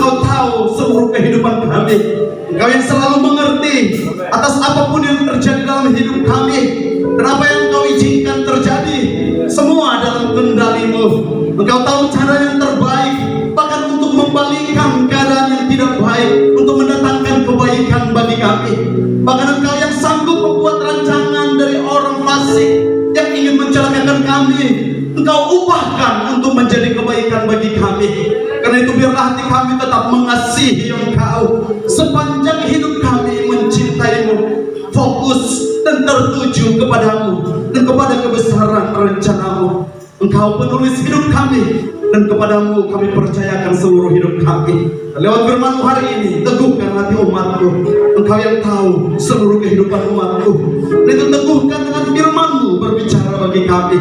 Engkau tahu seluruh kehidupan kami. Engkau yang selalu mengerti atas apapun yang terjadi dalam hidup kami, dan apa yang Engkau izinkan terjadi, semua dalam kendali-Mu. Engkau tahu cara yang terbaik, bahkan untuk membalikkan keadaan yang tidak baik, untuk mendatangkan kebaikan bagi kami. Bahkan Engkau yang sanggup membuat rancangan dari orang fasik yang ingin mencelakakan kami, Engkau ubahkan untuk menjadi kebaikan bagi kami. Karena itu biarlah hati kami tetap mengasihi Engkau sepanjang hidup kami, mencintai-Mu, fokus dan tertuju kepadamu dan kepada kebesaran rencana-Mu. Engkau penulis hidup kami, dan kepadamu kami percayakan seluruh hidup kami. Lewat firman-Mu hari ini, teguhkan hati umat-Mu. Engkau yang tahu seluruh kehidupan umat-Mu, dan itu teguhkan dengan firman-Mu berbicara bagi kami,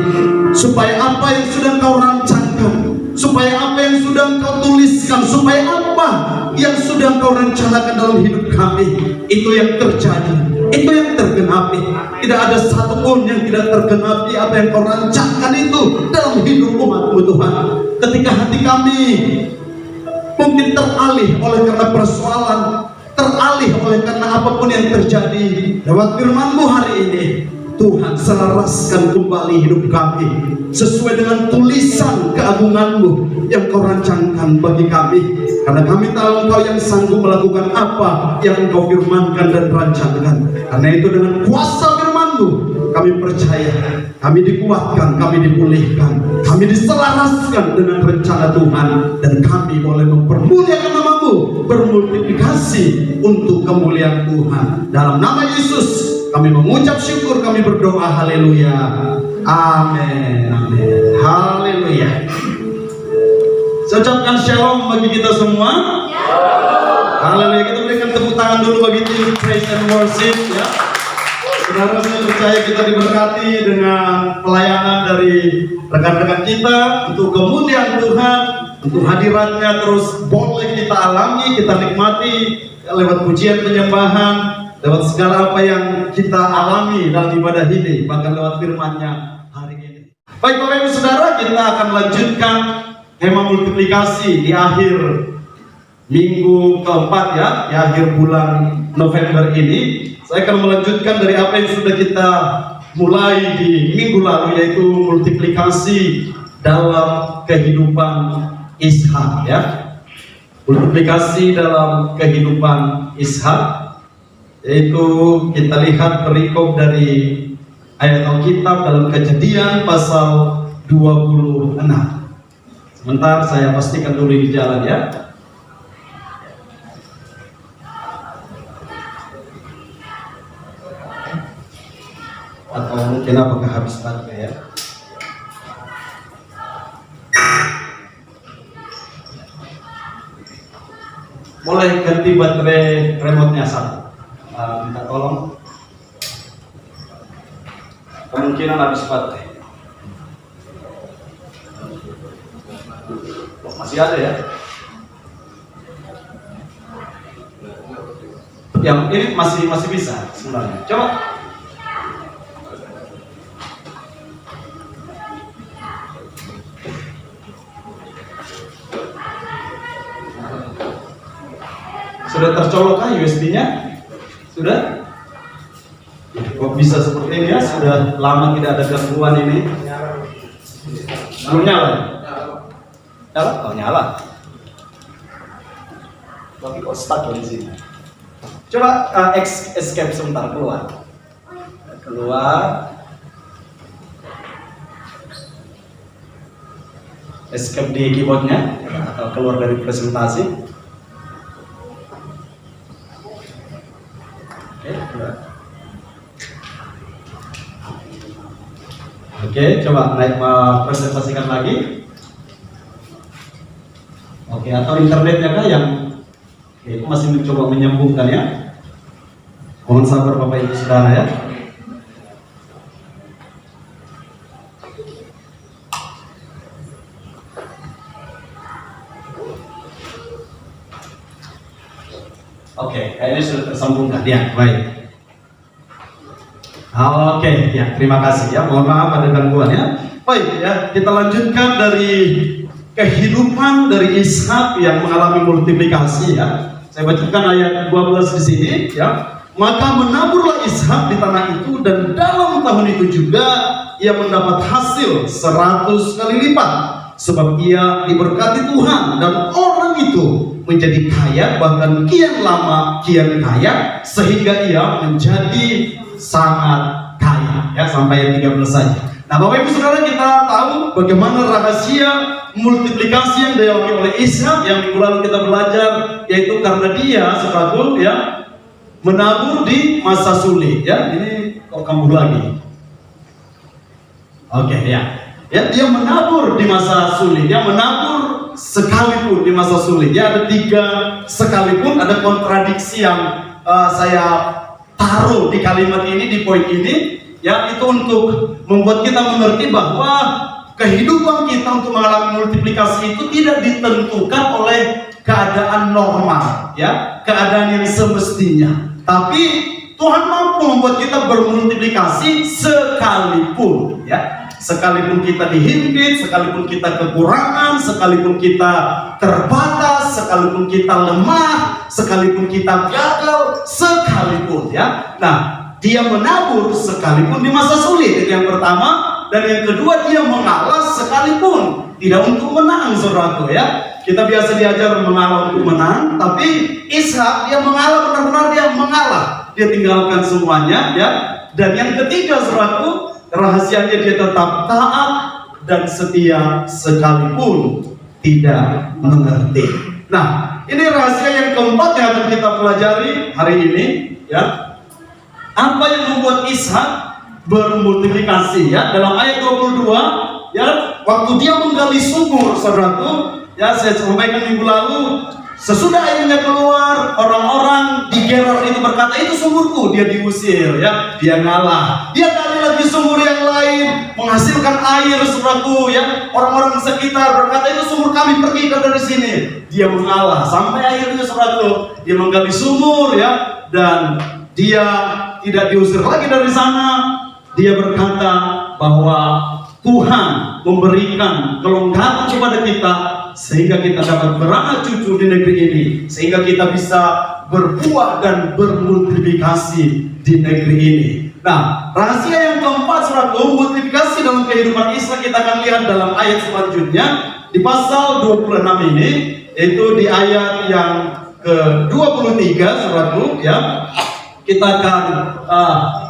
supaya apa yang sudah Engkau rancangkan, supaya apa yang sudah Engkau tuliskan, supaya apa yang sudah Engkau rencanakan dalam hidup kami, itu yang terjadi, itu yang tergenapi. Tidak ada satupun yang tidak tergenapi apa yang Kau rancangkan itu dalam hidup umat-Mu, Tuhan. Ketika hati kami mungkin teralih oleh karena persoalan, teralih oleh karena apapun yang terjadi, lewat firman-Mu hari ini, Tuhan, selaraskan kembali hidup kami sesuai dengan tulisan keagungan-Mu yang Kau rancangkan bagi kami. Karena kami tahu Engkau yang sanggup melakukan apa yang Engkau firmankan dan rancangkan. Karena itu dengan kuasa firman-Mu kami percaya, kami dikuatkan, kami dipulihkan, kami diselaraskan dengan rencana Tuhan, dan kami boleh mempermuliakan nama-Mu, bermultiplikasi untuk kemuliaan Tuhan. Dalam nama Yesus kami mengucap syukur, kami berdoa, haleluya, amin, amin, haleluya. Saya ucapkan shalom bagi kita semua. Haleluya. Kita berikan tepuk tangan dulu bagi tim praise and worship, ya. Saudara, saya percaya kita diberkati dengan pelayanan dari rekan-rekan kita untuk kemuliaan Tuhan, untuk hadiratnya terus boleh kita alami, kita nikmati lewat pujian penyembahan, lewat segala apa yang kita alami dalam ibadah ini, bahkan lewat firman-Nya hari ini. Baik Bapak Ibu Saudara, kita akan lanjutkan tema multiplikasi di akhir minggu keempat, ya, di akhir bulan November ini. Saya akan melanjutkan dari apa yang sudah kita mulai di minggu lalu, yaitu multiplikasi dalam kehidupan Ishak, ya. Multiplikasi dalam kehidupan Ishak, yaitu kita lihat perikop dari ayat Alkitab dalam Kejadian pasal 26. Sebentar, saya pastikan dulu di jalan, ya. Atau mungkin apakah habis baterai, ya. Boleh ganti baterai remote-nya satu. Minta tolong. Kemungkinan habis baterai. Masih ada, ya. Yang ini masih bisa sebenarnya. Coba. Sudah tercolokkah USB-nya? Sudah? Kok bisa seperti ini, ya? Sudah lama tidak ada gangguan ini. Belum nyala? Nyala? Oh, nyala. Tapi kok stuck di sini? Coba escape sebentar, keluar. Escape di keyboardnya, atau keluar dari presentasi. Oke, coba naik presentasikan lagi. Oke, atau internetnya kah yang masih mencoba menyambungkan, ya. Mohon sabar Bapak Ibu Saudara, ya. Oke, kayaknya sudah tersambungkan, ya. Baik. Oke, ya, terima kasih, ya. Mohon maaf ada gangguan, ya. Baik, ya, kita lanjutkan dari kehidupan dari Ishak yang mengalami multiplikasi ya. Saya bacakan ayat 12 di sini ya. Maka menaburlah Ishak di tanah itu, dan dalam tahun itu juga ia mendapat hasil 100 kali lipat, sebab ia diberkati Tuhan, dan orang itu menjadi kaya, bahkan kian lama kian kaya, sehingga ia menjadi sangat kaya ya. Sampai ayat 13 saja. Nah, Bapak Ibu Saudara, kita tahu bagaimana rahasia multiplikasi yang dialami oleh Ishak yang minggu lalu kita belajar, yaitu karena dia saudaraku ya menabur di masa sulit ya. Ini kok kambuh lagi. Oke ya. Ya, dia menabur di masa sulit. Dia menabur sekalipun di masa sulit. Ya, ada 3 sekalipun, ada kontradiksi yang saya taruh di kalimat ini, di poin ini. Ya, itu untuk membuat kita mengerti bahwa kehidupan kita untuk mengalami multiplikasi itu tidak ditentukan oleh keadaan normal, ya, keadaan yang semestinya. Tapi Tuhan mampu membuat kita bermultiplikasi sekalipun, ya. Sekalipun kita dihimpit, sekalipun kita kekurangan, sekalipun kita terbatas, sekalipun kita lemah, sekalipun kita gagal, sekalipun ya. Nah, dia menabur sekalipun di masa sulit, itu yang pertama. Dan yang kedua, dia mengalah sekalipun tidak untuk menang, saudaraku ya. Kita biasa diajar mengalah untuk menang, tapi Ishak dia mengalah, benar-benar dia mengalah. Dia tinggalkan semuanya ya. Dan yang ketiga, saudaraku, rahasianya dia tetap taat dan setia sekalipun tidak mengerti. Nah, ini rahasia yang keempat yang akan kita pelajari hari ini ya. Apa yang membuat Ishak bermultiplikasi ya? Dalam ayat 22 ya, waktu dia menggali sumur, saudaraku ya, saya sampaikan minggu lalu, sesudah airnya keluar, orang-orang di Gerar itu berkata, itu sumurku. Dia diusir ya, dia ngalah. Dia gali lagi sumur yang lain, menghasilkan air, saudaraku ya. Orang-orang sekitar berkata, itu sumur kami, pergi dari sini. Dia mengalah sampai akhirnya, saudaraku, dia menggali sumur ya, dan dia tidak diusir lagi dari sana. Dia berkata bahwa Tuhan memberikan kelonggaran kepada kita sehingga kita dapat beranak cucu di negeri ini, sehingga kita bisa berbuah dan bermultiplikasi di negeri ini. Nah, rahasia yang keempat, saudaraku, multiplikasi dalam kehidupan Ishak kita akan lihat dalam ayat selanjutnya di pasal 26 ini, yaitu di ayat yang ke-23, saudaraku ya. Kita akan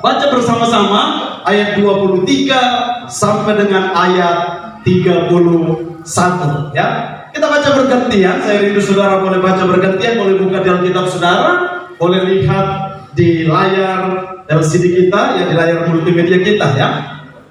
baca bersama-sama ayat 23 sampai dengan ayat 31 ya. Kita baca bergantian. Saya rindu saudara boleh baca bergantian, boleh buka di Alkitab saudara, boleh lihat di layar LCD kita ya, di layar multimedia kita ya.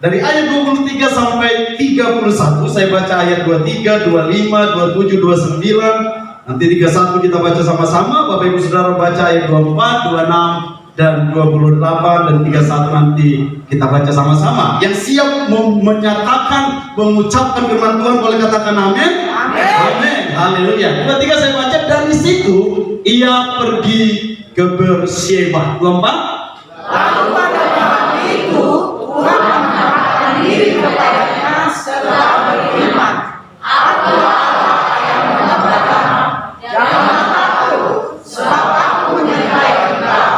Dari ayat 23 sampai 31 saya baca ayat 23, 25, 27, 29. Nanti 31 kita baca sama-sama. Bapak Ibu Saudara baca ayat 24, 26 dan 28 dan 31 nanti kita baca sama-sama. Yang siap menyatakan, mengucapkan firman Tuhan boleh katakan amin. Amin. Amin. Haleluya. 23 saya baca, dari situ ia pergi ke Beersheba. 24. Lalu pada malam itu Tuhan menampakkan diri kepadanya setelah berfirman, Aku Allah yang mengatakan, jangan takut, sebab aku menyertai engkau.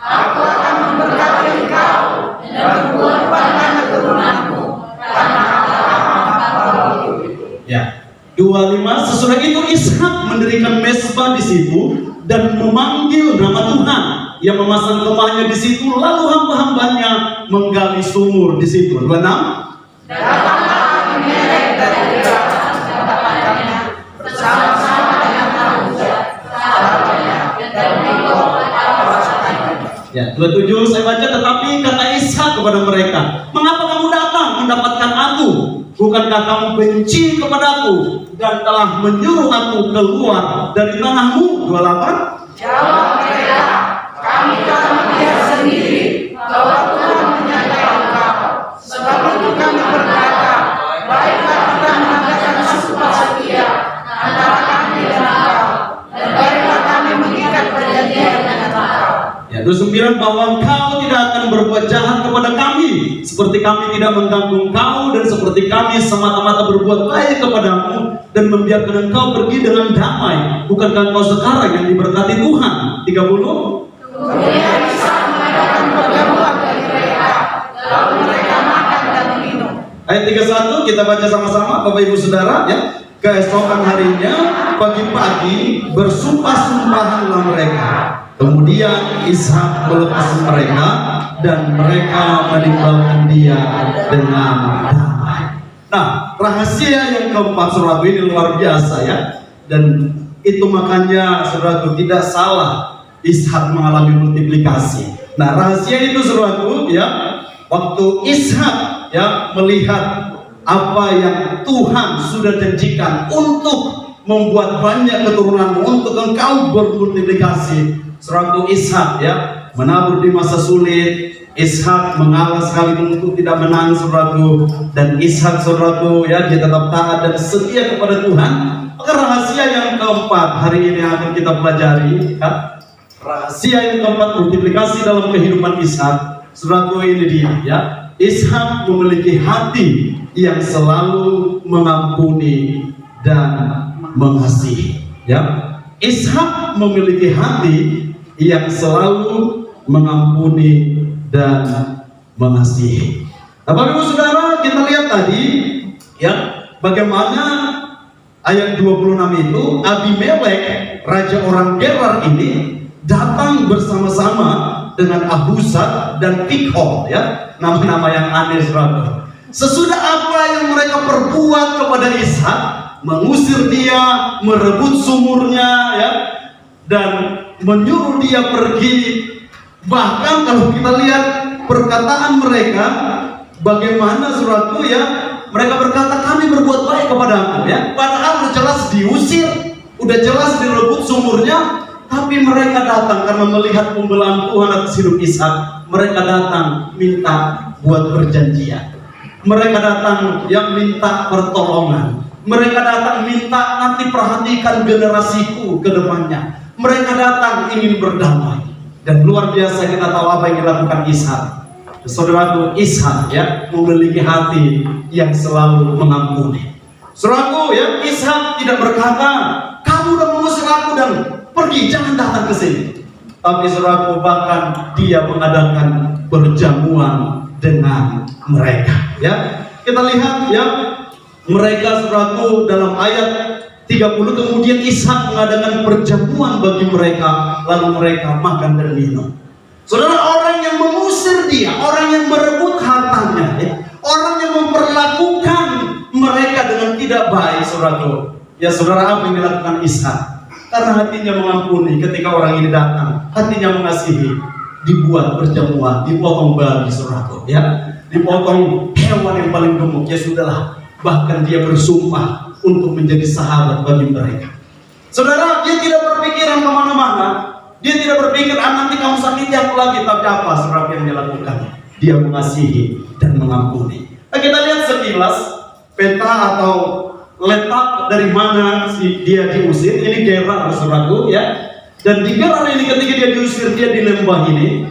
Aku akan memberkati engkau dan membuahkan keturunanmu karena apa itu. Ya, 25. Sesudah itu Ishak mendirikan mezbah di situ dan memanggil nama Tuhan. Ia memasang kemahnya di situ, lalu hamba-hambanya menggali sumur di situ. 26. Datanglah Abimelek dari Gerar mendapatkannya bersama-sama dengan Nahusha, sahabatnya, dan Fikol pasukannya. Ya, 27 saya baca, tetapi kata Ishak kepada mereka, mengapa kamu datang mendapatkan aku? Bukankah kamu benci kepadaku dan telah menyuruh aku keluar dari tanahmu? 28. Jawab mereka, kami telah melihat sendiri bahwa Tuhan menyertai engkau. Sebab itu kami berkata, baiklah kita mengadakan sumpah setia antara kami dan engkau, dan baiklah kami mengikat perjanjian dengan engkau. Ya, 29, bahwa engkau tidak akan berbuat jahat kepada kami seperti kami tidak mengganggu engkau, dan seperti kami semata-mata berbuat baik kepadamu, dan membiarkan engkau pergi dengan damai. Bukankah engkau sekarang yang diberkati Tuhan? 30. Kemudian Ishak mengadakan perjamuan bagi mereka, lalu mereka makan dan minum. Ayat 31 kita baca sama-sama, Bapak Ibu Saudara, ya. Keesokan harinya pagi-pagi bersumpah-sumpahlah mereka. Kemudian Ishak melepas mereka dan mereka meninggalkan dia dengan damai. Nah, rahasia yang keempat, saudaraku, ini luar biasa ya. Dan itu makanya saudaraku tidak salah Ishak mengalami multiplikasi. Nah, rahasia itu saudaraku ya, waktu Ishak ya melihat apa yang Tuhan sudah janjikan untuk membuat banyak keturunan, untuk engkau bermultiplikasi. Saudaraku, Ishak ya menabur di masa sulit. Ishak mengalah sekalipun untuk tidak menang, saudaraku. Dan Ishak, saudaraku ya, dia tetap taat dan setia kepada Tuhan. Maka rahasia yang keempat hari ini akan kita pelajari ya. Rahasia yang keempat multiplikasi dalam kehidupan Ishak, saudaraku, ini dia ya. Ishak memiliki hati yang selalu mengampuni dan mengasihi ya. Ishak memiliki hati yang selalu mengampuni dan mengasihi. Nah, Bapak Ibu Saudara, kita lihat tadi ya bagaimana ayat 26 itu Abimelek, raja orang Gerar ini datang bersama-sama dengan Ahuzat dan Pikhol ya, nama-nama yang aneh, saudara. Sesudah apa yang mereka perbuat kepada Ishak, mengusir dia, merebut sumurnya ya, dan menyuruh dia pergi. Bahkan kalau kita lihat perkataan mereka, bagaimana saudaraku ya, mereka berkata kami berbuat baik kepadamu ya, padahal udah jelas diusir, udah jelas direbut sumurnya, tapi mereka datang karena melihat pembelaan Tuhan atas hidup Ishak. Mereka datang minta buat perjanjian, mereka datang yang minta pertolongan, mereka datang minta nanti perhatikan generasiku ke depannya. Mereka datang ingin berdamai. Dan luar biasa kita tahu apa yang dilakukan Ishak. Saudaraku, Ishak ya memiliki hati yang selalu mengampuni. Saudaraku ya, Ishak tidak berkata kamu udah mengusir aku dan pergi, jangan datang ke sini. Tapi saudaraku, bahkan dia mengadakan perjamuan dengan mereka ya. Kita lihat ya, mereka saudaraku dalam ayat 30, kemudian Ishak mengadakan perjamuan bagi mereka, lalu mereka makan dan minum. Saudara, orang yang mengusir dia, orang yang merebut hartanya ya, orang yang memperlakukan mereka dengan tidak baik, saudaraku ya, saudara, apa yang dilakukan Ishak? Karena hatinya mengampuni ketika orang ini datang, hatinya mengasihi, dibuat perjamuan, dipotong babi, saudaraku ya, dipotong hewan yang paling gemuk, ya sudahlah. Bahkan dia bersumpah untuk menjadi sahabat bagi mereka. Saudara, dia tidak berpikiran kemana-mana. Dia tidak berpikir, nanti kamu sakiti aku lagi. Tapi apa saudara yang dia lakukan? Dia mengasihi dan mengampuni. Nah, kita lihat sekilas peta atau letak dari mana dia diusir. Ini Gerar, saudaraku ya. Dan di Gerar ini ketika dia diusir, dia di lembah ini.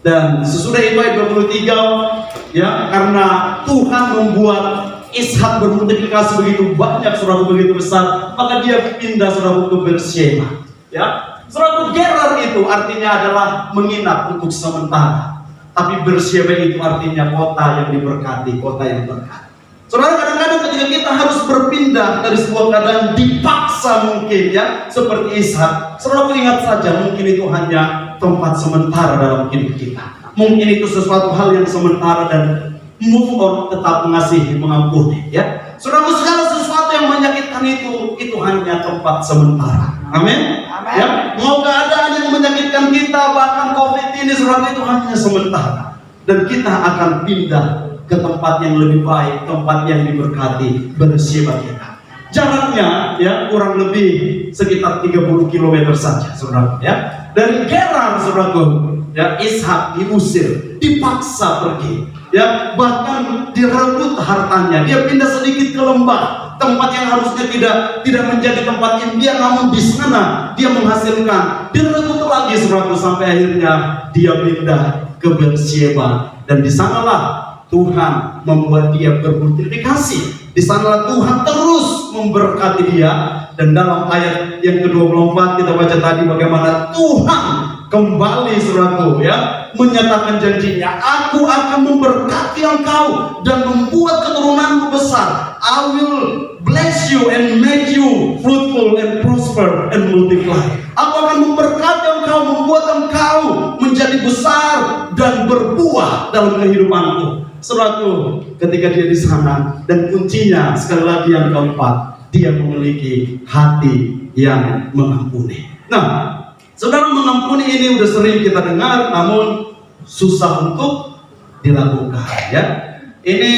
Dan sesudah itu ayat 23 ya, karena Tuhan membuat Ishak bermultiplikasi begitu banyak, saudara, begitu besar, maka dia pindah, saudara, ke Beersheba ya. Saudara, Gerar itu artinya adalah menginap untuk sementara, tapi Beersheba itu artinya kota yang diberkati, kota yang berkat. Saudara, kadang-kadang ketika kita harus berpindah dari sebuah keadaan dipaksa mungkin ya, seperti Ishak, saudara, ingat saja mungkin itu hanya tempat sementara dalam hidup kita. Mungkin itu sesuatu hal yang sementara dan move on, tetap mengasihi, mengampuni ya. Saudara, segala sesuatu yang menyakitkan itu hanya tempat sementara. Amin. Ya, mau keadaan yang menyakitkan kita, bahkan COVID ini, saudara, itu hanya sementara. Dan kita akan pindah ke tempat yang lebih baik, tempat yang diberkati, Beersheba kita. Jaraknya ya kurang lebih sekitar 30 km saja, saudara ya. Dari Gerar, saudaraku ya, Ishak diusir, dipaksa pergi ya, bahkan direbut hartanya. Dia pindah sedikit ke lembah, tempat yang harusnya tidak menjadi tempat impian, namun di sana dia menghasilkan. Direbut lagi, saudaraku, sampai akhirnya dia pindah ke Beersheba Dan di sanalah Tuhan membuat dia bermultiplikasi. Di sanalah Tuhan terus memberkati dia. Dan dalam ayat yang ke-24 kita baca tadi bagaimana Tuhan kembali saudaraku ya menyatakan janjinya, aku akan memberkati engkau dan membuat keturunanmu besar. I will bless you and make you fruitful and prosper and multiply. Aku akan memberkati engkau, membuat engkau menjadi besar dan berbuah dalam kehidupanmu. Saudaraku, ketika dia di sana, dan kuncinya sekali lagi yang keempat, dia memiliki hati yang mengampuni. Nah, saudara, mengampuni ini udah sering kita dengar, namun susah untuk dilakukan ya. Ini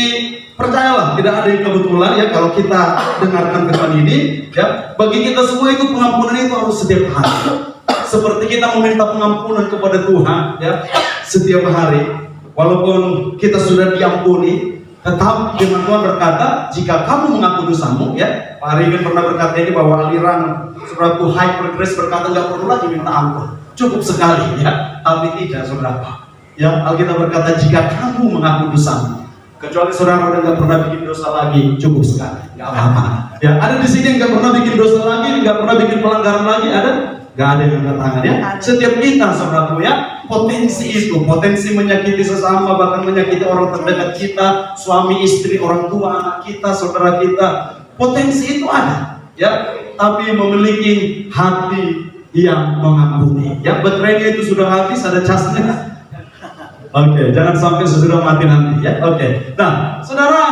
percayalah, tidak ada yang kebetulan ya kalau kita dengarkan firman ini ya. Bagi kita semua itu pengampunan itu harus setiap hari. Seperti kita meminta pengampunan kepada Tuhan ya setiap hari. Walaupun kita sudah diampuni, tetap firman Tuhan berkata, jika kamu mengaku dosamu ya. Pak Arifin pernah berkata ini bahwa aliran saudaraku Hyper Grace berkata nggak perlu lagi minta ampun, cukup sekali ya. Tapi tidak saudaraku ya, Alkitab berkata jika kamu mengaku dosamu, kecuali saudara udah nggak pernah bikin dosa lagi, cukup sekali, nggak apa-apa ya. Ada di sini yang nggak pernah bikin dosa lagi, nggak pernah bikin pelanggaran lagi, ada? Nggak ada yang angkat tangan ya. Setiap kita saudaraku ya, potensi itu, potensi menyakiti sesama, bahkan menyakiti orang terdekat kita, suami istri, orang tua, anak kita, saudara kita, potensi itu ada ya. Tapi memiliki hati yang mengampuni ya. Baterainya itu sudah habis, ada casnya. Oke, jangan sampai sesudah mati nanti ya. Oke. Nah, saudara,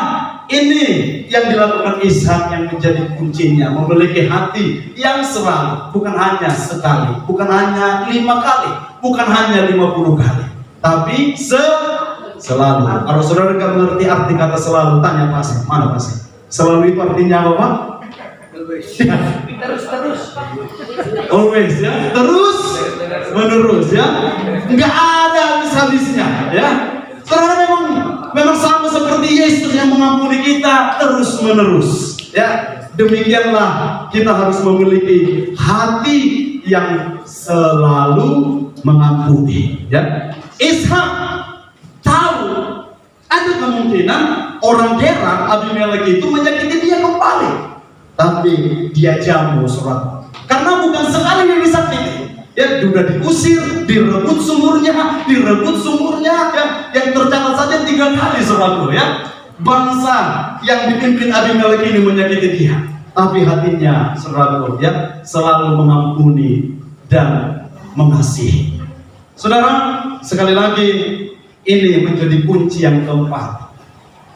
ini yang dilakukan Ishak yang menjadi kuncinya, memiliki hati yang selalu, bukan hanya sekali, bukan hanya 5 kali, bukan hanya 50 kali, tapi selalu. Kalau saudara nggak mengerti arti kata selalu, tanya pasien, mana pasien? Selalu itu artinya apa, Pak? Terus. Always ya, terus menerus ya, nggak ada habis-habisnya ya. Saudara, memang sama seperti Yesus yang mengampuni kita terus menerus ya. Demikianlah kita harus memiliki hati yang selalu mengampuni ya. Ishak tahu ada kemungkinan orang Gerar Abimelek itu menyakiti dia kembali, tapi dia jamu saudara, karena bukan sekali yang disakiti ya, sudah diusir, direbut sumurnya ya. Yang tercatat saja 3 kali saudaraku ya, bangsa yang dipimpin Abimelek ini menyakiti dia, tapi hatinya saudaraku ya selalu mengampuni dan mengasihi. Saudara, sekali lagi ini menjadi kunci yang keempat.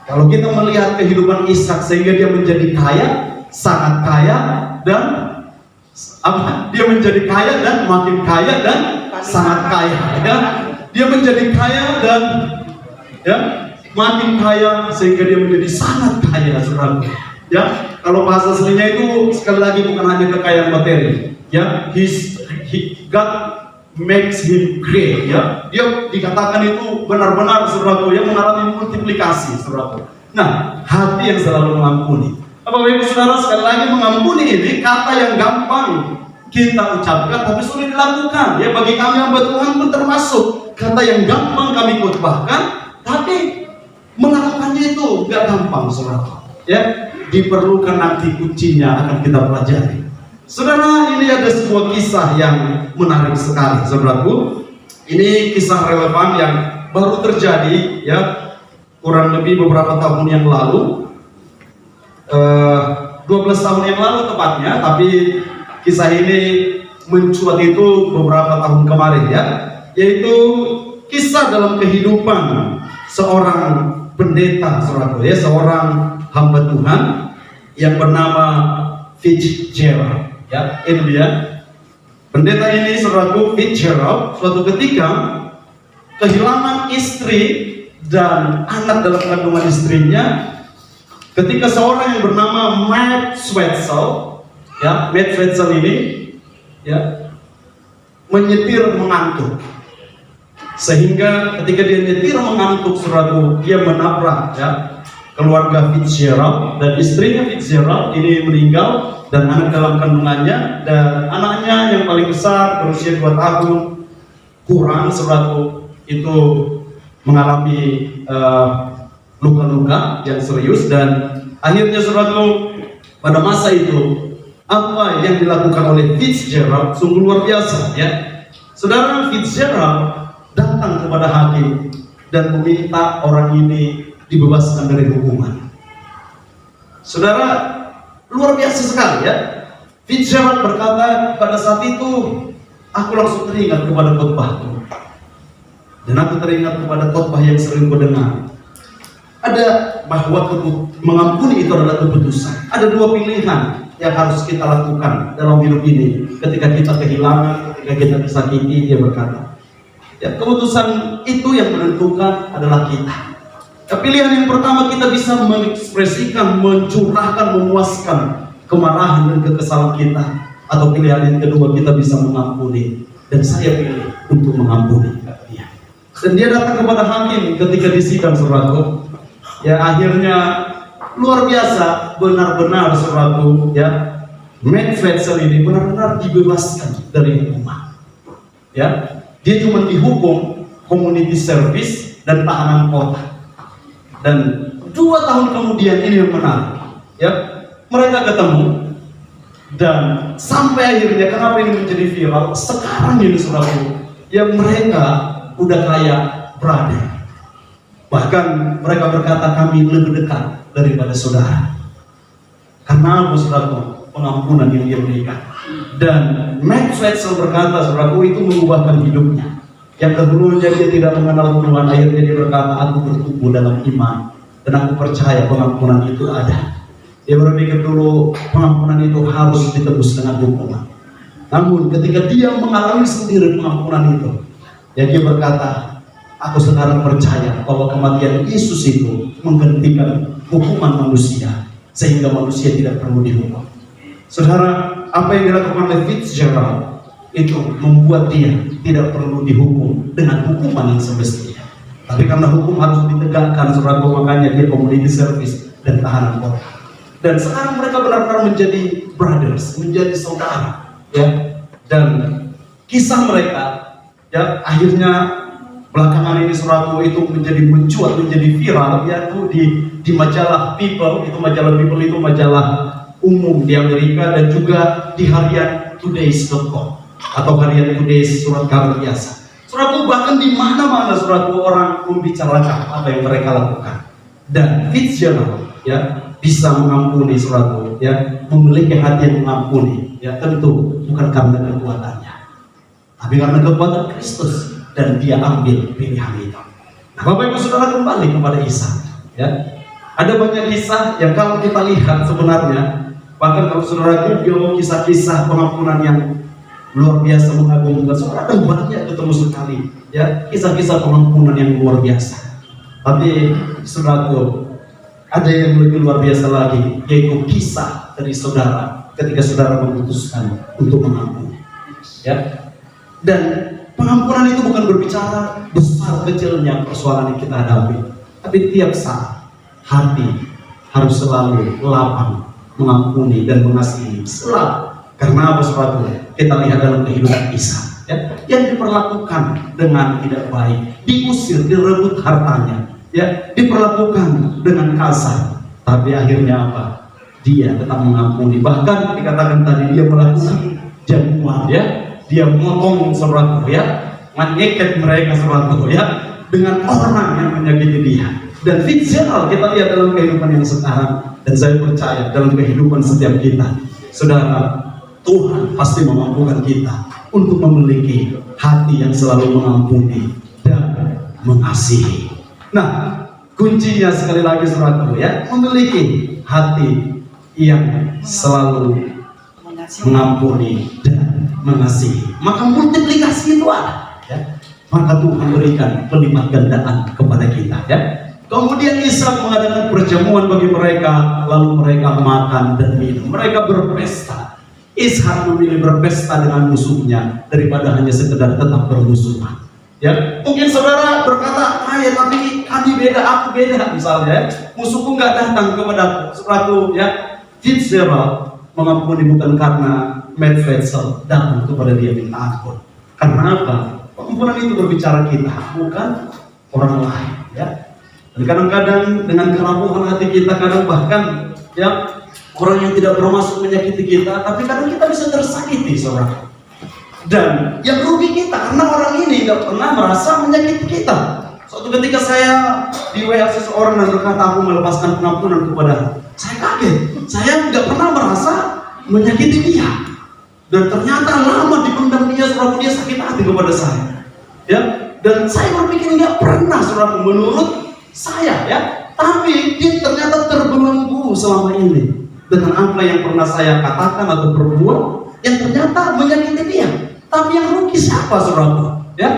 Kalau kita melihat kehidupan Ishak sehingga dia menjadi kaya, sangat kaya, dan dia menjadi kaya dan makin kaya dan sangat kaya ya. Dia menjadi kaya dan ya makin kaya sehingga dia menjadi sangat kaya saudara ya. Kalau bahasa aslinya itu sekali lagi bukan hanya kekayaan materi ya, God makes him great ya. Dia dikatakan itu benar-benar saudaraku yang mengalami multiplikasi saudaraku. Nah, hati yang selalu mengampuni. Bapak Ibu Saudara, sekali lagi mengampuni ini kata yang gampang kita ucapkan tapi sulit dilakukan ya. Bagi kami hamba Tuhan pun termasuk kata yang gampang kami khotbahkan, tapi melakukannya itu gak gampang saudara ya. Diperlukan nanti kuncinya akan kita pelajari. Saudara, ini ada sebuah kisah yang menarik sekali saudaraku. Ini kisah relevan yang baru terjadi ya, kurang lebih beberapa tahun yang lalu, 12 tahun yang lalu tepatnya, tapi kisah ini mencuat itu beberapa tahun kemarin ya, yaitu kisah dalam kehidupan seorang pendeta saudaraku ya, seorang hamba Tuhan yang bernama Fitzgerald ya. Ini dia pendeta ini saudaraku, Fitzgerald, suatu ketika kehilangan istri dan anak dalam kandungan istrinya. Ketika seorang yang bernama Matt Swetzel, ya, Matt Swetzel ini, ya, menyetir mengantuk, sehingga ketika dia nyetir mengantuk, saudaraku, dia menabrak, ya, keluarga Fitzgerald dan istrinya Fitzgerald ini meninggal dan anak dalam kandungannya, dan anaknya yang paling besar berusia 2 tahun kurang, saudaraku, itu mengalami luka-luka yang serius, dan akhirnya saudaraku pada masa itu apa yang dilakukan oleh Fitzgerald sungguh luar biasa ya. Saudara, Fitzgerald datang kepada hakim dan meminta orang ini dibebaskan dari hukuman. Saudara, luar biasa sekali ya. Fitzgerald berkata, pada saat itu aku langsung teringat kepada khotbahku, dan aku teringat kepada khotbah yang sering kudengar. Ada bahwa mengampuni itu adalah keputusan. Ada dua pilihan yang harus kita lakukan dalam hidup ini. Ketika kita kehilangan, ketika kita disakiti, dia berkata, ya, keputusan itu yang menentukan adalah kita. Pilihan yang pertama, kita bisa mengekspresikan, mencurahkan, memuaskan kemarahan dan kekesalan kita. Atau pilihan yang kedua, kita bisa mengampuni. Dan saya pilih untuk mengampuni dia. Dan dia datang kepada hakim ketika di sidang, saudaraku. Ya, akhirnya luar biasa, benar-benar saudaraku ya, Matt Fetzel ini benar-benar dibebaskan dari hukuman. Ya, dia cuma dihukum community service dan tahanan kota. Dan 2 tahun kemudian ini yang menarik, ya, mereka ketemu, dan sampai akhirnya kenapa ini menjadi viral sekarang ini saudaraku, ya, mereka udah kayak brother. Bahkan mereka berkata, kami lebih dekat daripada saudara. Karena apa, saudaraku? Pengampunan yang dia berikan. Dan Matt Fetzel berkata, saudaraku, itu mengubahkan hidupnya. Yang dahulunya dia tidak mengenal Tuhan, akhirnya dia berkata, aku bertumbuh dalam iman dan aku percaya pengampunan itu ada. Dia berpikir dulu pengampunan itu harus ditebus dengan hukuman. Namun ketika dia mengalami sendiri pengampunan itu, ya, dia berkata, aku sekarang percaya bahwa kematian Yesus itu menggantikan hukuman manusia, sehingga manusia tidak perlu dihukum. Saudara, apa yang dilakukan oleh Fitzgerald itu membuat dia tidak perlu dihukum dengan hukuman yang semestinya. Tapi karena hukum harus ditegakkan, saudara, makanya dia community service dan tahanan kota. Dan sekarang mereka benar-benar menjadi brothers, menjadi saudara, ya. Dan kisah mereka, ya, akhirnya belakangan ini saudaraku itu menjadi mencuat, menjadi viral, yaitu di majalah People. Itu majalah People itu majalah umum di Amerika, dan juga di harian Todays.com atau harian Todays, surat kabar biasa. Saudaraku, bahkan di mana-mana saudaraku orang membicarakan apa yang mereka lakukan. Dan Fitzgerald, ya, bisa mengampuni saudaraku, ya, memiliki hati yang mengampuni, ya, tentu bukan karena kekuatannya, tapi karena kekuatan Kristus. Dan dia ambil pilihan itu. Nah, Bapak Ibu Saudara, kembali kepada Isa, ya. Ada banyak kisah yang kalau kita lihat sebenarnya, bahkan kalau saudara Google kisah-kisah pengampunan yang luar biasa mengagumkan, saudara akan banyak ketemu sekali, ya, kisah-kisah pengampunan yang luar biasa. Tapi saudaraku, ada yang lebih luar biasa lagi, yaitu kisah dari saudara ketika saudara memutuskan untuk mengampuni, ya. Dan pengampunan itu bukan berbicara besar kecilnya persoalan yang kita hadapi, tapi tiap saat hati harus selalu lapang mengampuni dan mengasihi selalu. Karena apa, saudara? Kita lihat dalam kehidupan Isa, ya, yang diperlakukan dengan tidak baik, diusir, direbut hartanya, ya, diperlakukan dengan kasar, tapi akhirnya apa? Dia tetap mengampuni. Bahkan dikatakan tadi dia melakukan jamuan, ya. Dia motong, saudaraku, ya, menyeket mereka, saudaraku, ya, dengan orang yang menyakiti dia. Dan Fitzgerald kita lihat dalam kehidupan yang sekarang, dan saya percaya dalam kehidupan setiap kita, saudara, Tuhan pasti memampukan kita untuk memiliki hati yang selalu mengampuni dan mengasihi. Nah, kuncinya sekali lagi, saudaraku, ya, memiliki hati yang selalu mengampuni dan mengasihi, maka multiplikasi itu ada, ya. Maka Tuhan berikan pelipat gandaan kepada kita, ya. Kemudian Ishak mengadakan perjamuan bagi mereka, lalu mereka makan dan minum, mereka berpesta. Ishak memilih berpesta dengan musuhnya daripada hanya sekedar tetap bermusuhan, ya. Mungkin saudara berkata, ya, tapi kami beda, aku beda, misalnya, musuhku nggak datang kepada saudaraku, ya. Fitzgerald mengampuni bukan karena Matt Fetzel datang kepada dia minta ampun. Karena apa? Pengampunan itu berbicara kita, bukan orang lain, ya. Dan kadang-kadang dengan kerampuhan hati kita, kadang bahkan ya orang yang tidak bermaksud menyakiti kita, tapi kadang kita bisa tersakiti, saudara. Dan yang rugi kita karena orang ini nggak pernah merasa menyakiti kita. Suatu ketika saya di WA seseorang dan berkata, aku melepaskan pengampunan kepada, saya kaget, saya nggak pernah merasa menyakiti dia. Dan ternyata lama dipendam dia, saudara, dia sakit hati kepada saya. Ya, dan saya berpikir nggak pernah, saudara, menurut saya, ya. Tapi dia ternyata terbelenggu selama ini dengan apa yang pernah saya katakan atau perbuat yang ternyata menyakiti dia. Tapi yang rugi siapa, saudara? Ya,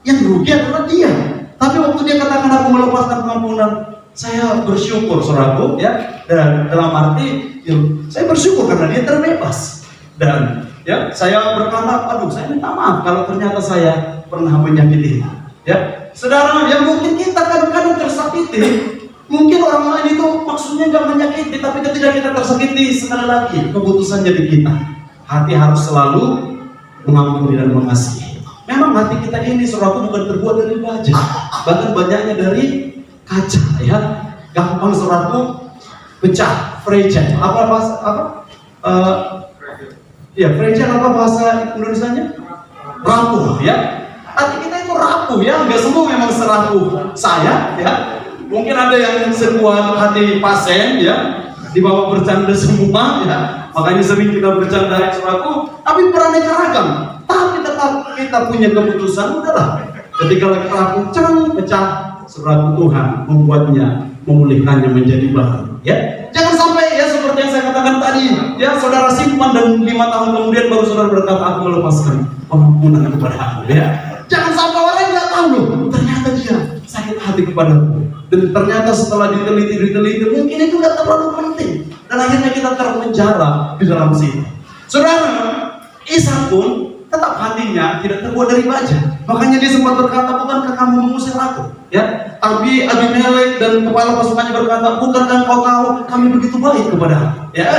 yang rugi adalah dia. Tapi waktu dia katakan aku melepaskan pengampunan, saya bersyukur, saudara, ya. Dan dalam arti, ya, saya bersyukur karena dia terbebas. Dan ya, saya berkata, aduh, saya minta maaf kalau ternyata saya pernah menyakiti. Ya, saudara, yang mungkin kita kadang-kadang tersakiti, mungkin orang lain itu maksudnya nggak menyakiti, tapi ketika kita tersakiti, sekali lagi keputusannya di kita. Hati harus selalu mengampuni dan mengasihi. Memang hati kita ini, saudara, bukan terbuat dari baja, bahkan banyaknya dari kaca, ya. Gampang, saudara, pecah, fragile. Apa bahasa ya, fragile apa bahasa Indonesianya? Rapuh, ya. Hati kita itu rapuh, ya. Nggak semua memang serapuh saya, ya. Mungkin ada yang sekuat hati pasien, ya, dibawa bercanda semua, ya. Makanya sering kita bercanda, ya, saudaraku. Tapi beraneka ragam. Tapi tetap kita punya keputusan, udahlah. Ketika lagi rapuh, pecah, saudaraku, Tuhan membuatnya, memulihkannya menjadi baru, ya. Jangan sampai, ya, seperti yang saya katakan tadi, ya, saudara simpan dan 5 tahun kemudian baru saudara berkata, aku melepaskan pengampunan kepada aku, ya. Jangan sampai orang nggak tahu loh, ternyata dia sakit hati kepadaku. Dan ternyata setelah diteliti, mungkin itu nggak terlalu penting. Dan akhirnya kita terpenjara di dalam situ. Saudara, Ishak pun tetap hatinya tidak terbuat dari baja. Makanya dia sempat berkata, bukankah kamu mengusir aku? Ya, tapi Abimelek dan kepala pasukannya berkata, bukankah kau tahu kami begitu baik kepada aku? Ya,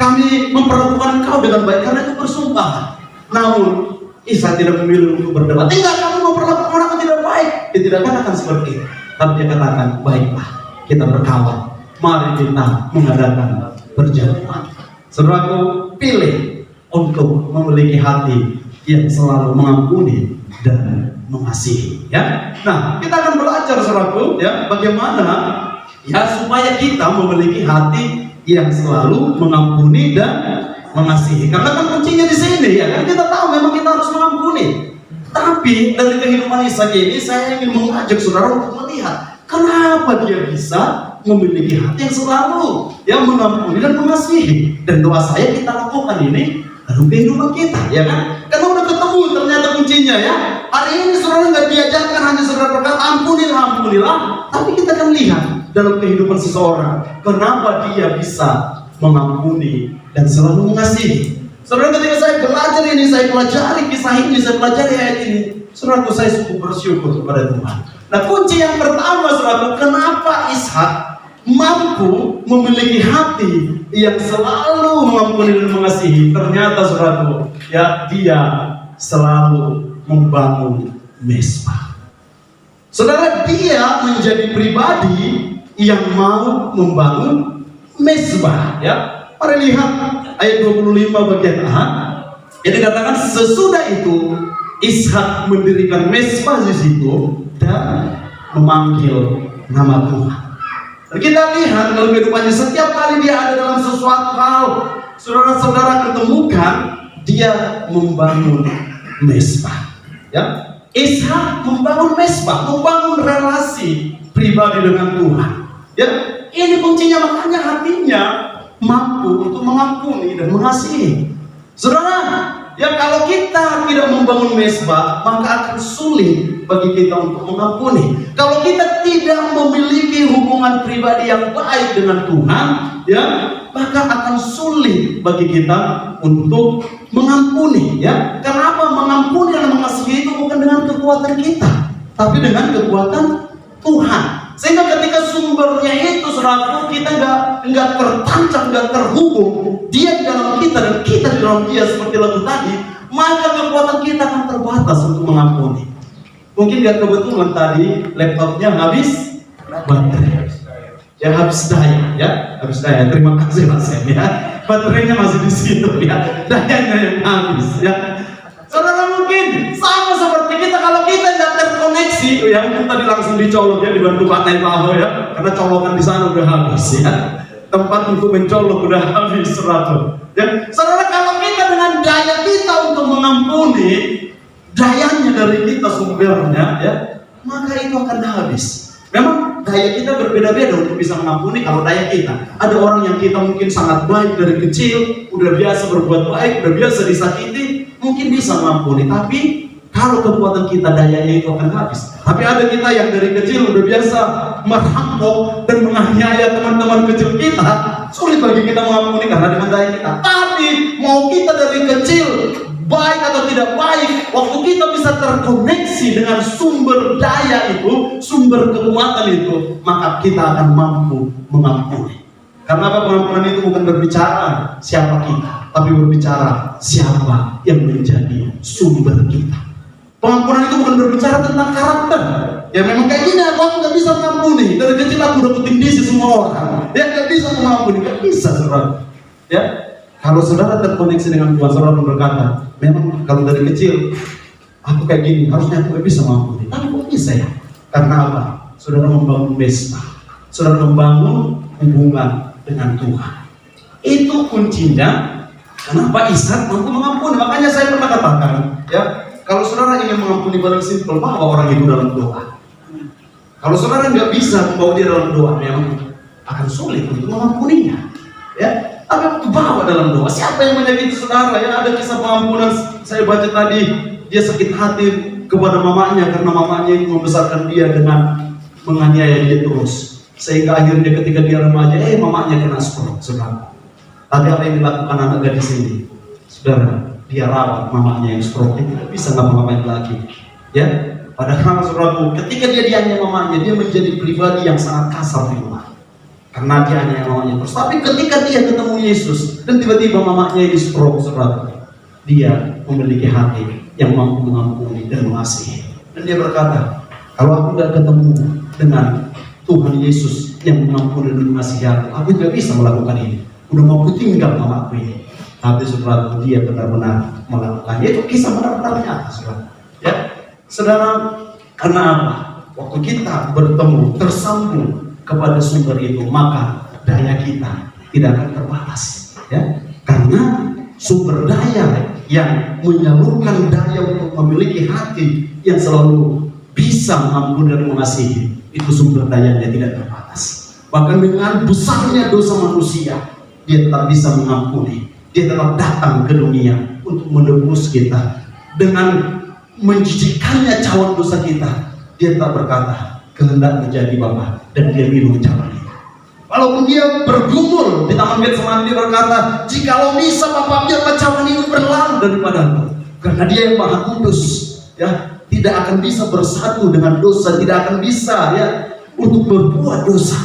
kami memperlakukan kau dengan baik karena itu bersumpah. Namun Ishak tidak memilih untuk berdebat. Tidak, kamu memperlakukan aku tidak baik. Dia tidak katakan seperti itu. Tapi dia katakan, baiklah, kita berkawan. Mari kita mengadakan perjamuan. Saudaraku, pilih untuk memiliki hati yang selalu mengampuni dan mengasihi, ya. Nah, kita akan belajar, saudaraku, ya, bagaimana, ya, supaya kita memiliki hati yang selalu mengampuni dan mengasihi. Karena kan kuncinya di sini, ya kan, kita tahu memang kita harus mengampuni. Tapi dari kehidupan Ishak ini saya ingin mengajak saudara untuk melihat kenapa dia bisa memiliki hati yang selalu, ya, mengampuni dan mengasihi. Dan doa saya kita lakukan ini dalam kehidupan kita, ya kan? Karena udah ketemu ternyata kuncinya, ya. Hari ini saudara nggak diajarkan hanya saudara berkata ampunilah, tapi kita akan lihat dalam kehidupan seseorang kenapa dia bisa mengampuni dan selalu mengasihi. Saudara, ketika saya belajar ini, saya pelajari kisah ini, saya pelajari ayat ini, saudara, saya cukup bersyukur kepada Tuhan. Nah, kunci yang pertama, saudara, kenapa Ishak mampu memiliki hati yang selalu mengampuni dan mengasihi? Ternyata, saudara, ya, dia selalu membangun mezbah. Saudara, dia menjadi pribadi yang mau membangun mezbah, ya. Mari lihat ayat 25 bagian A. Jadi dikatakan sesudah itu Ishak mendirikan mezbah di situ dan memanggil nama Tuhan. Dan kita lihat dalam kehidupannya setiap kali dia ada dalam sesuatu hal, saudara-saudara ketemukan dia membangun mezbah. Ya, Ishak membangun mezbah, membangun relasi pribadi dengan Tuhan. Ya, ini kuncinya, makanya hatinya mampu untuk mengampuni dan mengasihi. Saudara, ya, kalau kita tidak membangun mezbah, maka akan sulit bagi kita untuk mengampuni. Kalau kita tidak memiliki hubungan pribadi yang baik dengan Tuhan, ya, maka akan sulit bagi kita untuk mengampuni, ya. Kenapa? Mengampuni dan mengasihi itu bukan dengan kekuatan kita, tapi dengan kekuatan Tuhan. Sehingga ketika sumbernya itu, saudara, kita nggak tertancap, nggak terhubung, dia di dalam kita dan kita di dalam dia seperti lagu tadi, maka kekuatan kita akan terbatas untuk mengampuni. Mungkin gak kebetulan tadi laptopnya habis baterai. Ya habis daya, ya habis daya. Terima kasih Mas Em ya. Baterainya masih di situ ya. Dayanya yang habis ya. Saudara mungkin sama seperti kita, kalau kita tidak terkoneksi, ya mungkin tadi langsung dicolok ya, dibantu paten tahu ya, karena colokan di sana udah habis ya. Tempat untuk mencolok udah habis 100. Ya, saudara, kalau kita dengan daya kita untuk mengampuni, dayanya dari kita sumbernya ya, maka itu akan habis. Memang daya kita berbeda-beda untuk bisa mengampuni. Kalau daya kita, ada orang yang kita mungkin sangat baik dari kecil, udah biasa berbuat baik, udah biasa disakiti, mungkin bisa mengampuni. Tapi kalau kekuatan kita, dayanya itu akan habis. Tapi ada kita yang dari kecil udah biasa merampok dan menganiaya teman-teman kecil kita, sulit bagi kita mengampuni karena dengan daya kita. Tapi mau kita dari kecil baik atau tidak baik, waktu kita bisa terkoneksi dengan sumber daya itu, sumber kekuatan itu, maka kita akan mampu mengampuni. Karena apa? Pengampunan itu bukan berbicara siapa kita, tapi berbicara siapa yang menjadi sumber kita. Pengampunan itu bukan berbicara tentang karakter. Ya memang kayak gini, aku nggak bisa mengampuni. Dari kecil aku udah kutindisi semua orang. Ya nggak bisa mengampuni, nggak bisa saudara. Ya, kalau saudara terkoneksi dengan Tuhan, saudara berkata, memang kalau dari kecil aku kayak gini, harusnya aku nggak bisa mengampuni. Tapi kok bisa ya? Karena apa? Saudara membangun mesbah, saudara membangun hubungan dengan Tuhan. Itu kuncinya. Kenapa Ishak mampu mengampuni? Makanya saya pernah katakan, ya, kalau saudara ingin mengampuni paling simpel, bawa orang itu dalam doa. Kalau saudara nggak bisa membawa dia dalam doa, memang akan sulit untuk mengampuninya. Ya, tapi waktu bawa dalam doa, siapa yang menyakiti saudara? Ya, ada kisah pengampunan saya baca tadi, dia sakit hati kepada mamanya karena mamanya itu membesarkan dia dengan menganiaya dia terus, sehingga akhirnya ketika dia remaja, mamanya kena stroke, saudara. Tapi apa yang dilakukan anak gadis ini, saudara? Dia rawat mamanya yang stroke, dia tidak bisa ngapa-ngapain lagi. Ya, padahal saudaraku, ketika dia dianiaya mamanya, dia menjadi pribadi yang sangat kasar di rumah. Karena dia aniaya mamanya terus. Tapi ketika dia ketemu Yesus dan tiba-tiba mamanya ini stroke, saudara, dia memiliki hati yang mampu mengampuni dan mengasihi. Dan dia berkata, kalau aku tidak ketemu dengan Tuhan Yesus yang mengampuni dan mengasihi aku tidak bisa melakukan ini. Udah mau tinggal mamaku ini. Tapi saudara, dia benar-benar melakukannya. Itu kisah benar-benar nyata, saudara. Ya, saudara, karena apa? Waktu kita bertemu, tersambung kepada sumber itu, maka daya kita tidak akan terbatas. Ya, karena sumber daya yang menyalurkan daya untuk memiliki hati yang selalu bisa mengampuni dan mengasihi, itu sumber dayanya tidak terbatas. Bahkan dengan besarnya dosa manusia, dia tetap bisa mengampuni. Dia tetap datang ke dunia untuk menebus kita. Dengan menjijikannya cawan dosa kita, dia tetap berkata, kehendak menjadi Bapa, dan dia minum cawan itu. Walaupun dia bergumul di Taman Getsemani, dia berkata, jikalau bisa Bapa, biarlah cawan itu berlalu daripadaku. Karena dia yang Maha Kudus, ya, tidak akan bisa bersatu dengan dosa, tidak akan bisa ya untuk berbuat dosa.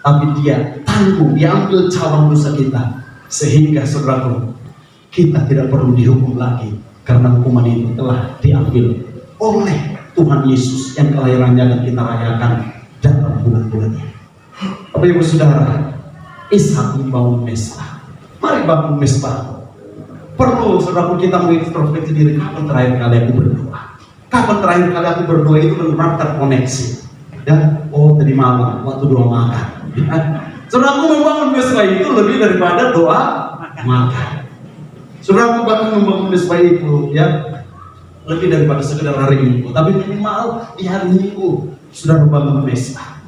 Tapi dia tanggung, dia ambil cawan dosa kita. Sehingga saudaraku, kita tidak perlu dihukum lagi, karena hukuman itu telah diambil oleh Tuhan Yesus yang kelahirannya akan kita rayakan dalam bulan-bulan ini. Bapak Ibu Saudara, Ishak membangun mesbah. Mari bangun mesbah. Perlu saudaraku kita mengintrospeksi diri, kapan terakhir kali aku berdoa? Kapan terakhir kali aku berdoa itu benar-benar terkoneksi? Ya, oh tadi malam waktu doa makan. Ya. Saudaraku, membangun mesbah itu lebih daripada doa makan. Saudaraku, bahkan membangun mesbah itu ya lebih daripada sekedar hari Minggu, tapi minimal di hari Minggu saudara bangun mesbah.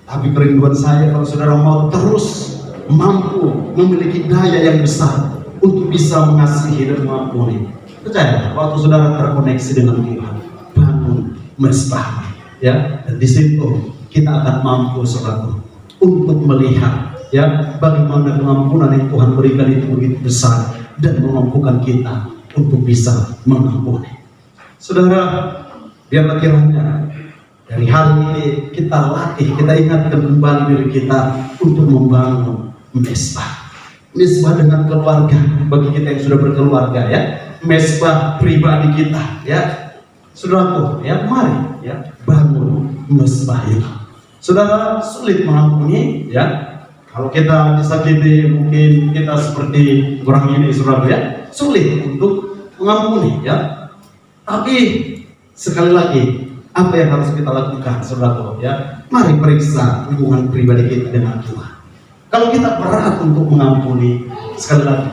Tapi kerinduan saya kalau saudara mau terus mampu memiliki daya yang besar untuk bisa mengasihi dan mengampuni, percaya waktu saudara terkoneksi dengan Tuhan, bangun mesbah ya, dan di situ kita akan mampu saudaraku untuk melihat ya bagaimana pengampunan yang Tuhan berikan itu begitu besar dan memampukan kita untuk bisa mengampuni. Saudara, biarlah kiranya dari hari ini kita latih, kita ingatkan kembali diri kita untuk membangun mesbah. Mesbah dengan keluarga, bagi kita yang sudah berkeluarga ya, mesbah pribadi kita ya. Saudaraku, ya mari ya bangun mesbah itu. Saudara, sulit mengampuni ya. Kalau kita disakiti mungkin kita seperti orang ini, saudara ya, sulit untuk mengampuni ya. Tapi sekali lagi, apa yang harus kita lakukan, saudaraku ya? Mari periksa hubungan pribadi kita dengan Tuhan. Kalau kita berat untuk mengampuni, sekali lagi,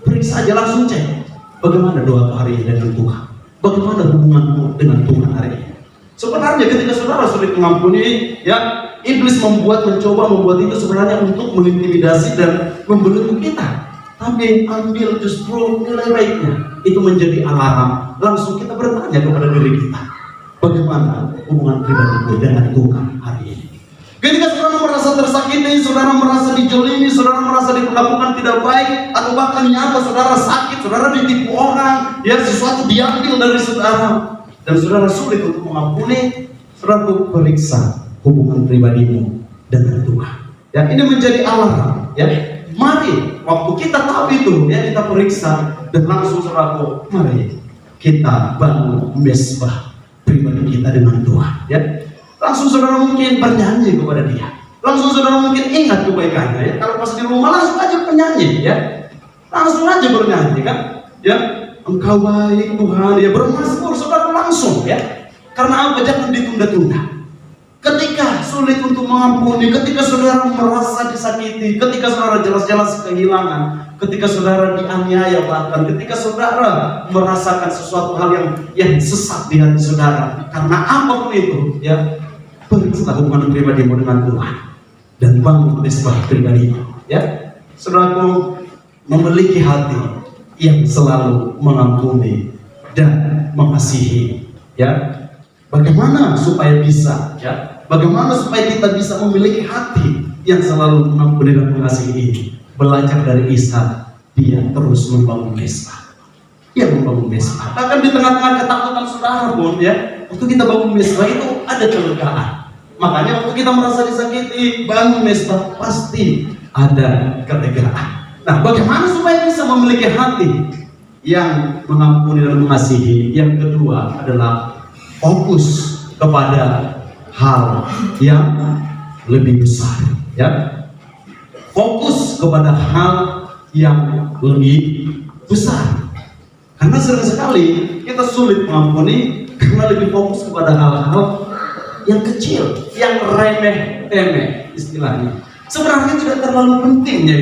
periksa aja, langsung cek bagaimana doa hari ini dengan Tuhan. Bagaimana hubunganmu dengan Tuhan hari ini? Sebenarnya ketika saudara sulit mengampuni, ya iblis mencoba membuat itu sebenarnya untuk mengintimidasi dan membelenggu kita. Tapi ambil justru nilai baiknya. Itu menjadi alarm. Langsung kita bertanya kepada diri kita, bagaimana hubungan pribadiku dengan Tuhan hari ini? Ketika saudara merasa tersakiti, saudara merasa dijolimi, saudara merasa diperlakukan tidak baik, atau bahkan nyata saudara sakit, saudara ditipu orang, ya sesuatu diambil dari saudara, dan saudara sulit untuk mengampuni, saudara periksa hubungan pribadimu dengan Tuhan. Ya, ini menjadi alarm. Ya, mari waktu kita tahu itu, ya kita periksa dan langsung saudara, mari kita bangun mesbah pribadi kita dengan Tuhan. Ya, langsung saudara mungkin bernyanyi kepada Dia. Langsung saudara mungkin ingat kebaikannya. Ya, kalau pas di rumah langsung aja bernyanyi. Ya, langsung aja bernyanyi kan. Ya, Engkau baik Tuhan. Ya, bermazmur saudara langsung ya. Karena apa? Jangan ditunda-tunda. Ketika sulit untuk mengampuni, ketika saudara merasa disakiti, ketika saudara jelas-jelas kehilangan, ketika saudara dianiaya, bahkan ketika saudara merasakan sesuatu hal yang sesat di hati saudara, karena apapun itu, ya periksa hubungan pribadimu dengan Tuhan dan bangun mesbah pribadimu. Ya, saudaraku, memiliki hati yang selalu mengampuni dan mengasihi. Ya, bagaimana supaya bisa? Ya. Bagaimana supaya kita bisa memiliki hati yang selalu mengampuni dan mengasihi ini? Belajar dari Ishak, dia terus membangun mesbah. Dia membangun mesbah. Bahkan di tengah-tengah ketakutan saudara pun, ya, waktu kita bangun mesbah itu ada kelegaan. Makanya waktu kita merasa disakiti, bangun mesbah pasti ada ketegangan. Nah, bagaimana supaya bisa memiliki hati yang mengampuni dan mengasihi? Yang kedua adalah fokus kepada hal yang lebih besar, ya. Fokus kepada hal yang lebih besar. Karena sering sekali kita sulit mengampuni karena lebih fokus kepada hal-hal yang kecil, yang remeh-temeh istilahnya. Sebenarnya tidak terlalu penting ya.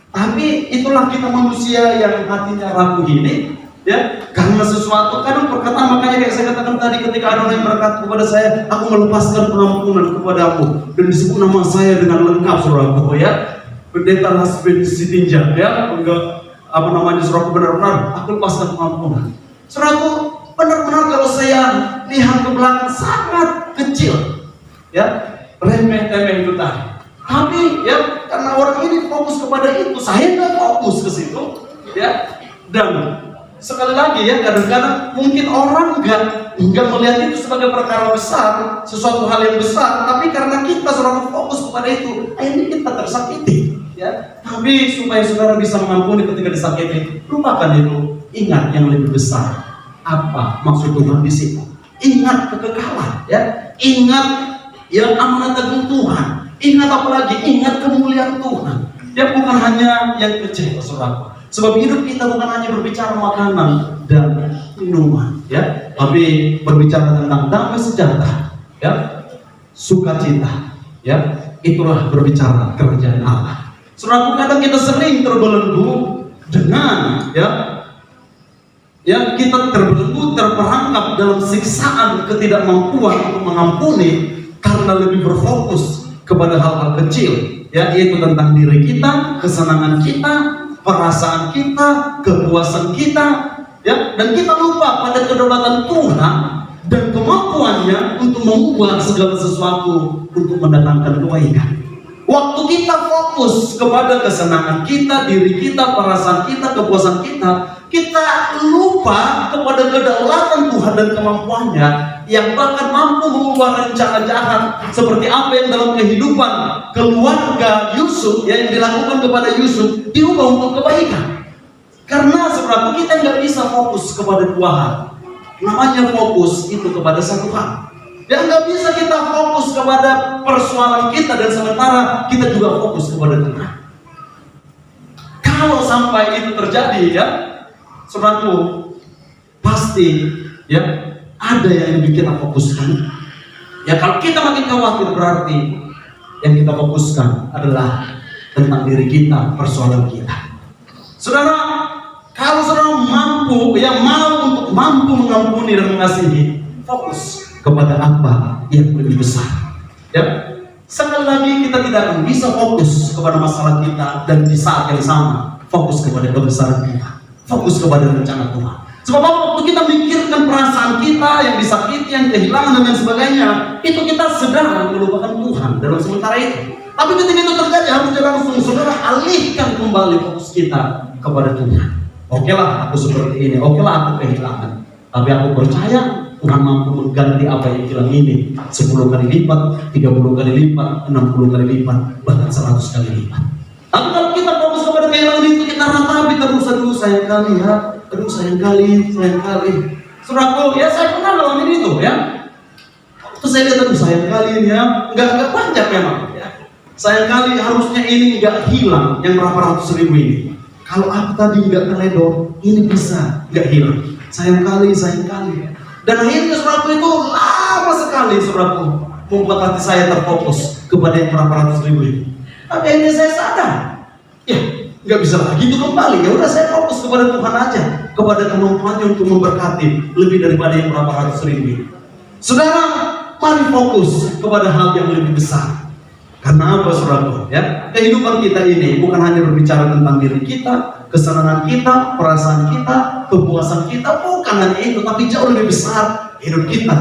Tapi itulah kita manusia yang hatinya rapuh ini. Ya, karena sesuatu kadang perkataan, makanya kayak saya katakan tadi, ketika ada orang yang berkata kepada saya, aku melepaskan pengampunan kepadamu dan disebut nama saya dengan lengkap, saudaraku, ya, Pendeta Nasbin Sitinjak, ya, enggak apa namanya, saudaraku, benar-benar aku lepaskan pengampunan. Saudaraku, benar-benar kalau saya lihat ke belakang sangat kecil, ya, remeh-temeh itu tadi. Tapi ya, karena orang ini fokus kepada itu, saya nggak fokus ke situ, ya, dan sekali lagi ya, kadang-kadang mungkin orang enggak melihat itu sebagai perkara besar, sesuatu hal yang besar, tapi karena kita selalu fokus kepada itu, akhirnya kita tersakiti, ya. Tapi supaya saudara bisa mengampuni ketika disakiti, lupakan itu, ingat yang lebih besar. Apa maksud Tuhan di situ? Ingat kekekalan, ya. Ingat yang amanat agung Tuhan. Ingat apalagi? Ingat kemuliaan Tuhan. Ya, bukan hanya yang kecil, saudara. Sebab hidup kita bukan hanya berbicara makanan dan minuman, ya, tapi berbicara tentang damai sejahtera, ya, sukacita, ya, itulah berbicara kerajaan Allah. Saudara, kadang kita sering terbelenggu dengan, ya, kita terbelenggu, terperangkap dalam siksaan ketidakmampuan untuk mengampuni karena lebih berfokus kepada hal-hal kecil, ya, yaitu tentang diri kita, kesenangan kita, perasaan kita, kepuasan kita, ya, dan kita lupa pada kedaulatan Tuhan dan kemampuannya untuk mengubah segala sesuatu untuk mendatangkan kebaikan. Waktu kita fokus kepada kesenangan kita, diri kita, perasaan kita, kepuasan kita, kita lupa kepada kedaulatan Tuhan dan kemampuannya yang bahkan mampu mengubah rencana jahat seperti apa yang dalam kehidupan keluarga Yusuf, yang dilakukan kepada Yusuf, diubah untuk kebaikan. Karena saudara, kita nggak bisa fokus kepada dua hal. Namanya fokus itu kepada satu hal. Dan nggak bisa kita fokus kepada persoalan kita dan sementara kita juga fokus kepada Tuhan. Kalau sampai itu terjadi ya, saudaraku, pasti ya ada yang bikin kita fokuskan. Ya kalau kita makin khawatir berarti yang kita fokuskan adalah tentang diri kita, persoalan kita. Saudara, kalau saudara mampu, yang mau untuk mampu mengampuni dan mengasihi, fokus kepada apa yang lebih besar. Ya, sekali lagi kita tidak akan bisa fokus kepada masalah kita dan di saat yang sama fokus kepada kebesaran kita, fokus kepada rencana Tuhan. Sebab waktu kita mikirkan perasaan kita yang disakiti, yang kehilangan dan lain sebagainya, itu kita sedang melupakan Tuhan dalam sementara itu. Tapi ketika itu terjadi harus langsung saudara alihkan kembali fokus kita kepada Tuhan. Oke lah aku seperti ini, oke lah aku kehilangan, tapi aku percaya Tuhan mampu mengganti apa yang hilang ini 10 kali lipat, 30 kali lipat, 60 kali lipat, bahkan 100 kali lipat. Tapi kalau kita fokus kepada kehilangan itu, kita ratapi terus, aduh sayang kali ya, aduh sayang kali. Saudaraku, ya saya pernah ngalamin itu ya. Terus saya lihat, aduh sayang kali ini ya, nggak banyak memang ya. Sayang kali harusnya ini nggak hilang yang berapa ratus ribu ini. Kalau aku tadi nggak teledor, ini bisa nggak hilang. Sayang kali. Dan akhirnya saudaraku itu lama sekali saudaraku membuat hati saya terfokus kepada yang berapa ratus ribu ini. Tapi akhirnya saya sadar, ya nggak bisa lagi itu kembali. Ya udah saya fokus kepada Tuhan aja, kepada kemampuannya untuk memberkati lebih daripada yang berapa ratus ribu ini. Saudara, mari fokus kepada hal yang lebih besar. Karena apa saudaraku? Ya, kehidupan kita ini bukan hanya berbicara tentang diri kita, kesenangan kita, perasaan kita, kepuasan kita, bukan hanya itu, tapi jauh lebih besar hidup kita,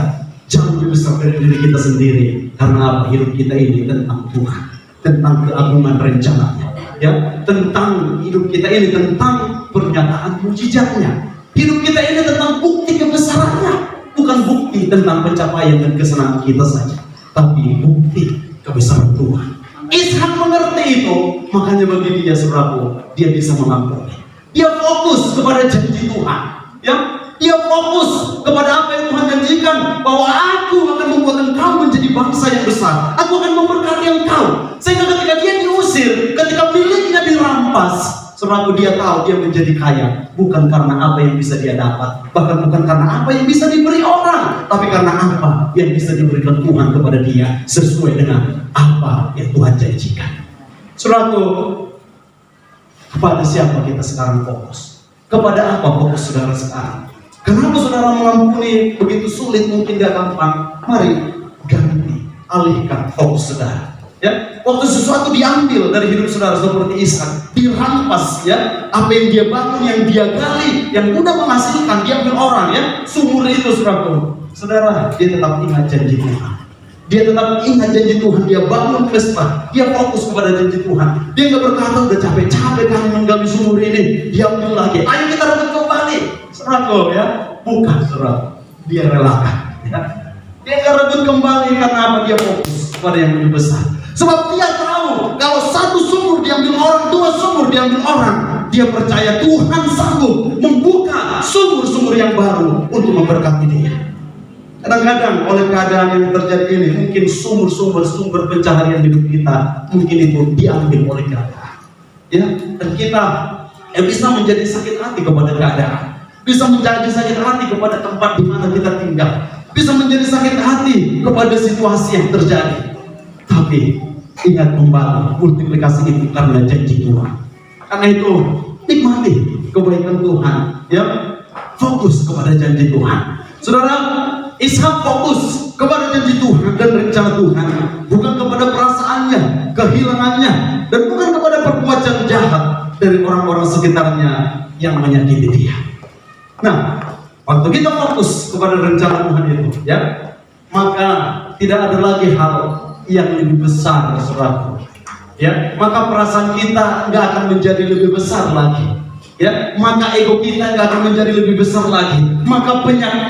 jauh lebih besar dari diri kita sendiri. Karena apa? Hidup kita ini tentang Tuhan, tentang keagungan rencananya, ya, tentang hidup kita ini tentang pernyataan mujizatnya. Hidup kita ini tentang bukti kebesarannya, bukan bukti tentang pencapaian dan kesenangan kita saja, tapi bukti kebesaran Tuhan. Ishak mengerti itu, makanya bagi dia saudaraku, dia bisa mengampuni. Dia fokus kepada janji Tuhan, ya. Dia fokus kepada apa yang Tuhan janjikan, bahwa aku akan membuat engkau menjadi bangsa yang besar. Aku akan memberkati engkau. Sehingga ketika dia diusir, ketika miliknya dirampas, saudaraku, dia tahu dia menjadi kaya bukan karena apa yang bisa dia dapat, bahkan bukan karena apa yang bisa diberi orang, tapi karena apa yang bisa diberikan Tuhan kepada dia sesuai dengan apa yang Tuhan janjikan. Saudaraku, kepada siapa kita sekarang fokus? Kepada apa fokus saudara sekarang? Kenapa saudara mengampuni begitu sulit, mungkin gak gampang? Mari ganti, alihkan fokus saudara. Ya, waktu sesuatu diambil dari hidup saudara seperti Ishak, dirampas ya, apa yang dia bangun, yang dia gali, yang udah menghasilkan, diambil orang ya, sumur itu saudara, dia tetap ingat janji Tuhan. Dia tetap ingat janji Tuhan, dia bangun pesta, dia fokus kepada janji Tuhan. Dia nggak berkata udah capek-capek kami menggali sumur ini, diambil lagi, ayo kita rebut kembali, saudara ya, bukan saudara, dia relakan. Ya. Dia nggak rebut kembali karena apa? Dia fokus kepada yang lebih besar. Sebab dia tahu kalau satu sumur diambil orang, dua sumur diambil orang, dia percaya Tuhan sanggup membuka sumur-sumur yang baru untuk memberkati dia. Kadang-kadang oleh keadaan yang terjadi ini, mungkin sumber pencaharian hidup kita mungkin itu diambil oleh keadaan. Ya, dan kita bisa menjadi sakit hati kepada keadaan, bisa menjadi sakit hati kepada tempat di mana kita tinggal, bisa menjadi sakit hati kepada situasi yang terjadi. Tapi ingat kembali, multiplikasi itu karena janji Tuhan. Karena itu nikmati kebaikan Tuhan, ya, fokus kepada janji Tuhan. Saudara, Ishak fokus kepada janji Tuhan dan rencana Tuhan, bukan kepada perasaannya, kehilangannya, dan bukan kepada perbuatan jahat dari orang-orang sekitarnya yang menyakiti dia. Nah, waktu kita fokus kepada rencana Tuhan itu, ya, maka tidak ada lagi hal yang lebih besar, saudara. Ya, maka perasaan kita nggak akan menjadi lebih besar lagi. Ya, maka ego kita nggak akan menjadi lebih besar lagi. Maka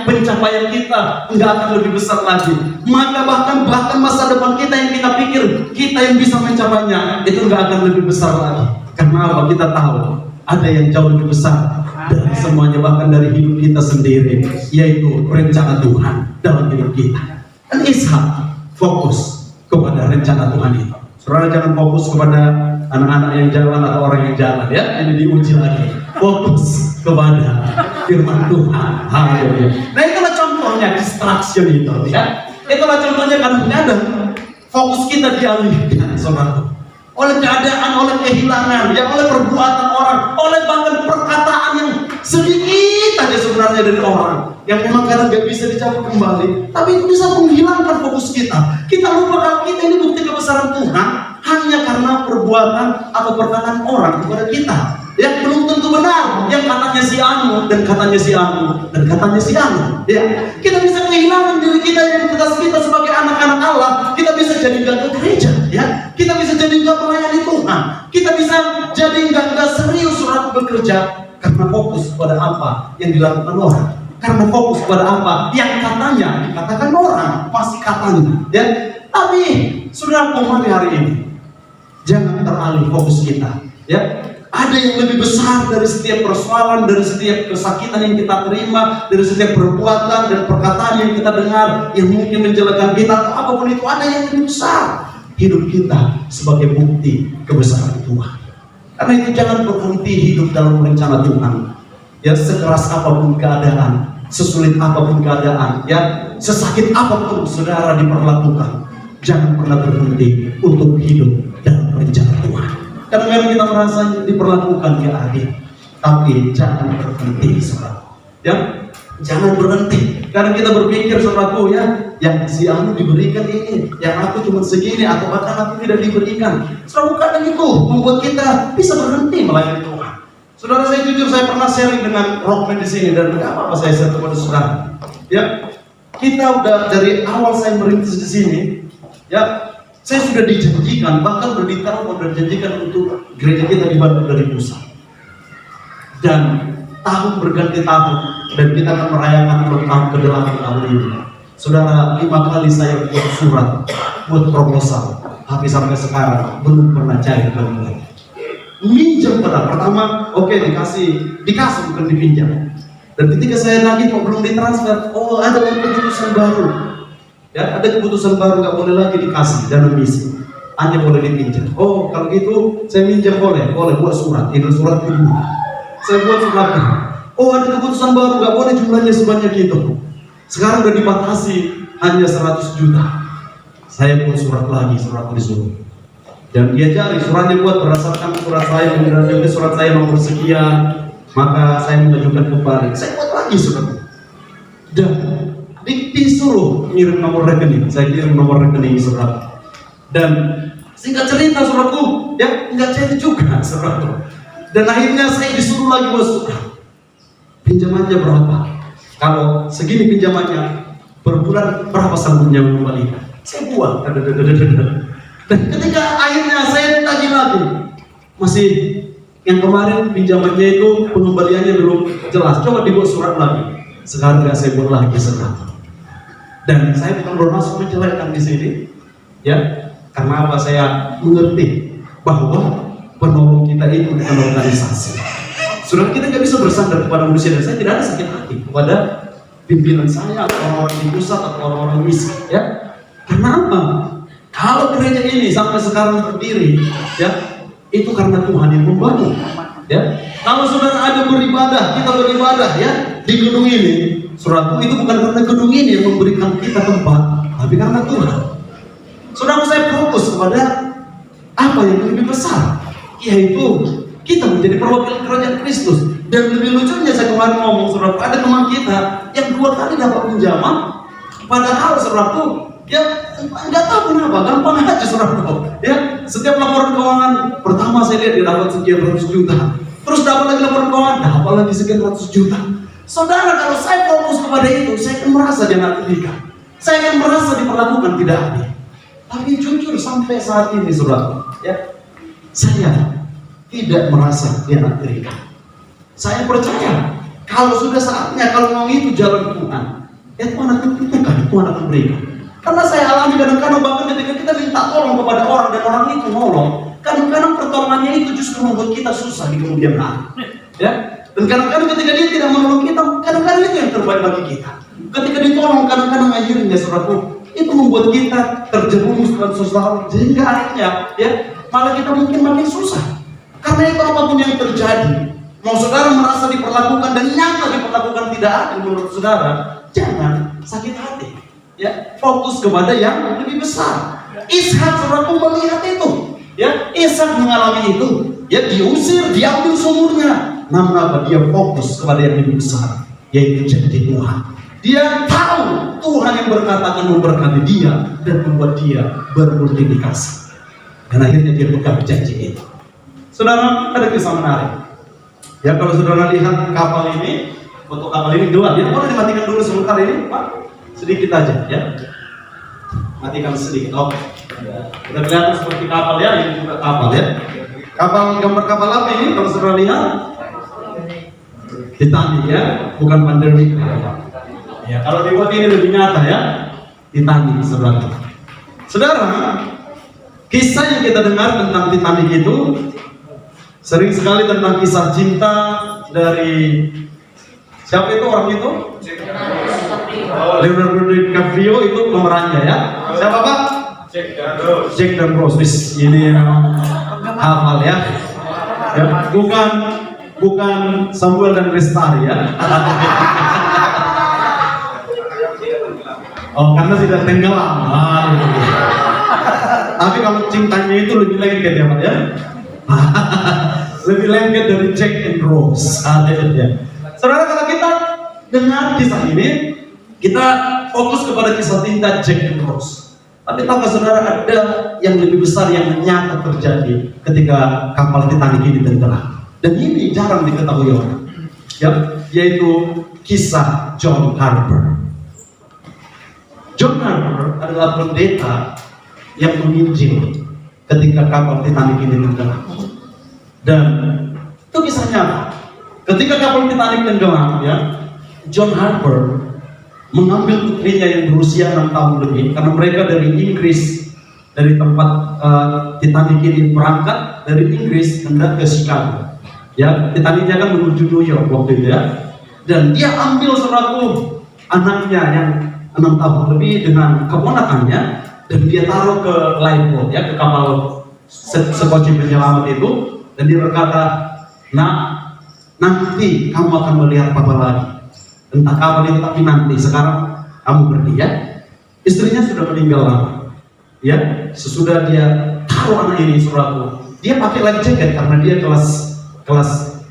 pencapaian kita nggak akan lebih besar lagi. Maka bahkan masa depan kita yang kita pikir kita yang bisa mencapainya itu nggak akan lebih besar lagi. Karena apa? Kita tahu ada yang jauh lebih besar dari semuanya, bahkan dari hidup kita sendiri, yaitu rencana Tuhan dalam hidup kita. Dan Ishak fokus kepada rencana Tuhan itu. Saudara jangan fokus kepada anak-anak yang jalan atau orang yang jalan, ya. Ini diuji lagi. Fokus kepada firman Tuhan. Haleluya. Nah, itulah contohnya distraction itu, ya. Itulah contohnya kadang-kadang fokus kita dialihkan, saudara, oleh keadaan, oleh kehilangan, ya, oleh perbuatan orang, oleh bahkan perkataan yang sedikit aja sebenarnya dari orang yang memang kadang gak bisa dicabut kembali, tapi itu bisa menghilangkan fokus kita. Kita lupa kalau kita ini bukti kebesaran Tuhan hanya karena perbuatan atau perkataan orang kepada kita yang belum tentu benar, yang katanya si anu dan katanya si anu dan katanya si anu, ya. Kita bisa kehilangan diri kita, identitas kita sebagai anak-anak Allah. Kita bisa jadi gak ke gereja, ya. Kita bisa jadi gak melayani Tuhan. Kita bisa jadi gak serius surat bekerja karena fokus pada apa yang dilakukan orang, karena fokus pada apa yang katanya dikatakan orang, masih katanya, ya. Tapi saudara, mari hari ini jangan teralih fokus kita, ya. Ada yang lebih besar dari setiap persoalan, dari setiap kesakitan yang kita terima, dari setiap perbuatan dan perkataan yang kita dengar yang mungkin menjelekan kita atau apapun itu. Ada yang lebih besar, hidup kita sebagai bukti kebesaran Tuhan. Karena itu jangan berhenti hidup dalam rencana Tuhan, ya. Sekeras apapun keadaan, sesulit apapun keadaan, ya, sesakit apapun saudara diperlakukan, jangan pernah berhenti untuk hidup dalam rencana Tuhan. Kadang-kadang kita merasa diperlakukan gak adil, tapi jangan berhenti, saudara, ya. Jangan berhenti. Karena kita berpikir, saudaraku, ya, yang si anu diberikan ini, yang aku cuma segini, atau bahkan aku tidak diberikan. Saudara, kadang itu membuat kita bisa berhenti melayani Tuhan. Saudara, saya jujur, saya pernah sharing dengan Rockman di sini, dan gak apa-apa saya share kepada saudara, ya. Kita udah dari awal saya merintis di sini, ya. Saya sudah dijanjikan, bahkan sudah ditelepon dan dijanjikan untuk gereja kita di Bandung dari pusat. Dan tahun berganti tahun, dan kita akan merayakan tahun ke-8 tahun ini. Saudara, 5 kali saya buat surat, buat proposal, tapi sampai sekarang belum pernah cair kembali. Minjam pernah, pertama, oke, dikasih bukan dipinjam. Dan ketika saya nagih kok belum ditransfer, oh ada keputusan baru. Ya, ada keputusan baru, nggak boleh lagi dikasih dana misi, hanya boleh dipinjam. Oh, kalau gitu saya minjam boleh buat surat. Ini surat kedua, saya buat surat. Oh, ada keputusan baru, nggak boleh jumlahnya sebanyak itu. Sekarang udah dibatasi hanya 100 juta. Saya buat surat lagi, surat disuruh. Dan dia cari suratnya buat berdasarkan surat saya, mengenai surat saya nomor sekian, maka saya mengajukan kembali. Saya buat lagi surat. Dan disuruh ngirim nomor rekening, saya kirim nomor rekening saudara. Dan singkat cerita saudaraku, ya nggak jadi juga saudaraku. Dan akhirnya saya disuruh lagi buat surat. Pinjamannya berapa? Kalau segini pinjamannya, per bulan berapa sanggupnya mengembalikan? Saya buat. Dan ketika akhirnya saya tagih lagi, masih yang kemarin pinjamannya itu pengembaliannya belum jelas. Coba dibuat surat lagi. Sekarang nggak saya buat lagi saudara. Dan saya bukan bermaksud menjelekkan di sini, ya, karena apa? Saya mengerti bahwa penolong kita itu bukan organisasi. Saudara, kita nggak bisa bersandar kepada manusia, dan saya tidak ada sakit hati kepada pimpinan saya atau orang-orang di pusat atau orang-orang misi, ya. Karena apa? Kalau gereja ini sampai sekarang berdiri, ya, itu karena Tuhan yang membangun, ya. Kalau saudara ada beribadah, kita beribadah, ya, di gedung ini. Saudaraku, itu bukan karena gedung ini yang memberikan kita tempat, tapi karena Tuhan. Saudaraku, saya fokus kepada apa yang lebih besar, yaitu kita menjadi perwakilan kerajaan Kristus. Dan lebih lucunya, saya kemarin ngomong, saudaraku, ada teman kita yang 2 kali dapat pinjaman, padahal saudaraku, ya nggak tahu kenapa, gampang aja saudaraku. Ya, setiap laporan keuangan pertama saya lihat dia dapat sekian ratus juta, terus dapat lagi laporan keuangan, dapat lagi sekian ratus juta. Saudara, kalau saya fokus kepada itu, saya akan merasa dianaktirikan. Saya akan merasa diperlakukan tidak adil. Tapi jujur sampai saat ini, saudara, ya, saya tidak merasa dianaktirikan. Saya percaya kalau sudah saatnya, kalau mau itu jalan Tuhan, ya Tuhan akan tentukan, Tuhan akan berikan. Karena saya alami kadang-kadang bahkan ketika kita minta tolong kepada orang dan orang itu nolong, kadang-kadang pertolongannya itu justru membuat kita susah di kemudian hari. Ya, Dan kadang-kadang ketika dia tidak menolong kita, kadang-kadang itu yang terbaik bagi kita. Ketika ditolong, kadang-kadang akhirnya saudaraku, itu membuat kita terjerumus dalam susah, sehingga akhirnya ya malah kita mungkin makin susah. Karena itu apapun yang terjadi, mau saudara merasa diperlakukan dan nyata diperlakukan tidak adil menurut saudara, jangan sakit hati. Ya, fokus kepada yang lebih besar. Ishak saudaraku melihat itu. Ya, Ishak mengalami itu. Ya, diusir, diambil sumurnya. Namun apa? Dia fokus kepada yang lebih besar, yaitu janji Tuhan. Dia tahu Tuhan yang berkata akan memberkati dia dan membuat dia bermultiplikasi. Dan akhirnya dia pegang janji itu. Saudara, ada kisah menarik. Ya, kalau saudara lihat kapal ini, foto kapal ini gelap ya. Boleh dimatikan dulu sebentar ini, Pak? Sedikit aja ya. Matikan sedikit. Oke. Udah kelihatan seperti kapal ya, ini juga kapal ya. Kapal, gambar kapal apa ini kalau saudara lihat? Titanic ya, bukan Pandemic. Ya, kalau dibuat ini lebih nyata ya. Titanic, saudara. Saudara, kisah yang kita dengar tentang Titanic itu sering sekali tentang kisah cinta dari siapa itu orang itu? Leonardo DiCaprio itu pemerannya ya. Siapa Pak? Jack dan Rose. Ini hafal ya. Ya, bukan Samuel dan Lestari ya. Oh, karena tidak tenggelam. Tapi kalau cintanya itu lebih lengket ya Pak ya. Lebih lengket dari Jack and Rose. Ya. Saudara, kalau kita dengar kisah ini, kita fokus kepada kisah cinta Jack and Rose. Tapi tahukah saudara, ada yang lebih besar yang nyata terjadi ketika kapal Titanic ini tenggelam. Dan ini jarang diketahui orang, ya, yaitu kisah John Harper. John Harper adalah pendeta yang menginjil ketika kapal Titanic ini tenggelam. Dan itu kisahnya apa? Ketika kapal Titanic tenggelam, ya, John Harper mengambil putrinya yang berusia 6 tahun lebih, karena mereka dari Inggris, dari tempat Titanic ini berangkat dari Inggris hendak ke Chicago. Ya, Titanicnya kan menuju New York waktu itu ya. Dan dia ambil saudaraku anaknya yang 6 tahun lebih dengan keponakannya, dan dia taruh ke lifeboat ya, ke kapal sekoci penyelamat itu, dan dia berkata, "Nak, nanti kamu akan melihat papa lagi. Entah kapan itu, tapi nanti. Sekarang kamu pergi ya." Istrinya sudah meninggal lama. Ya, sesudah dia taruh anak ini saudaraku, dia pakai life jacket karena dia kelas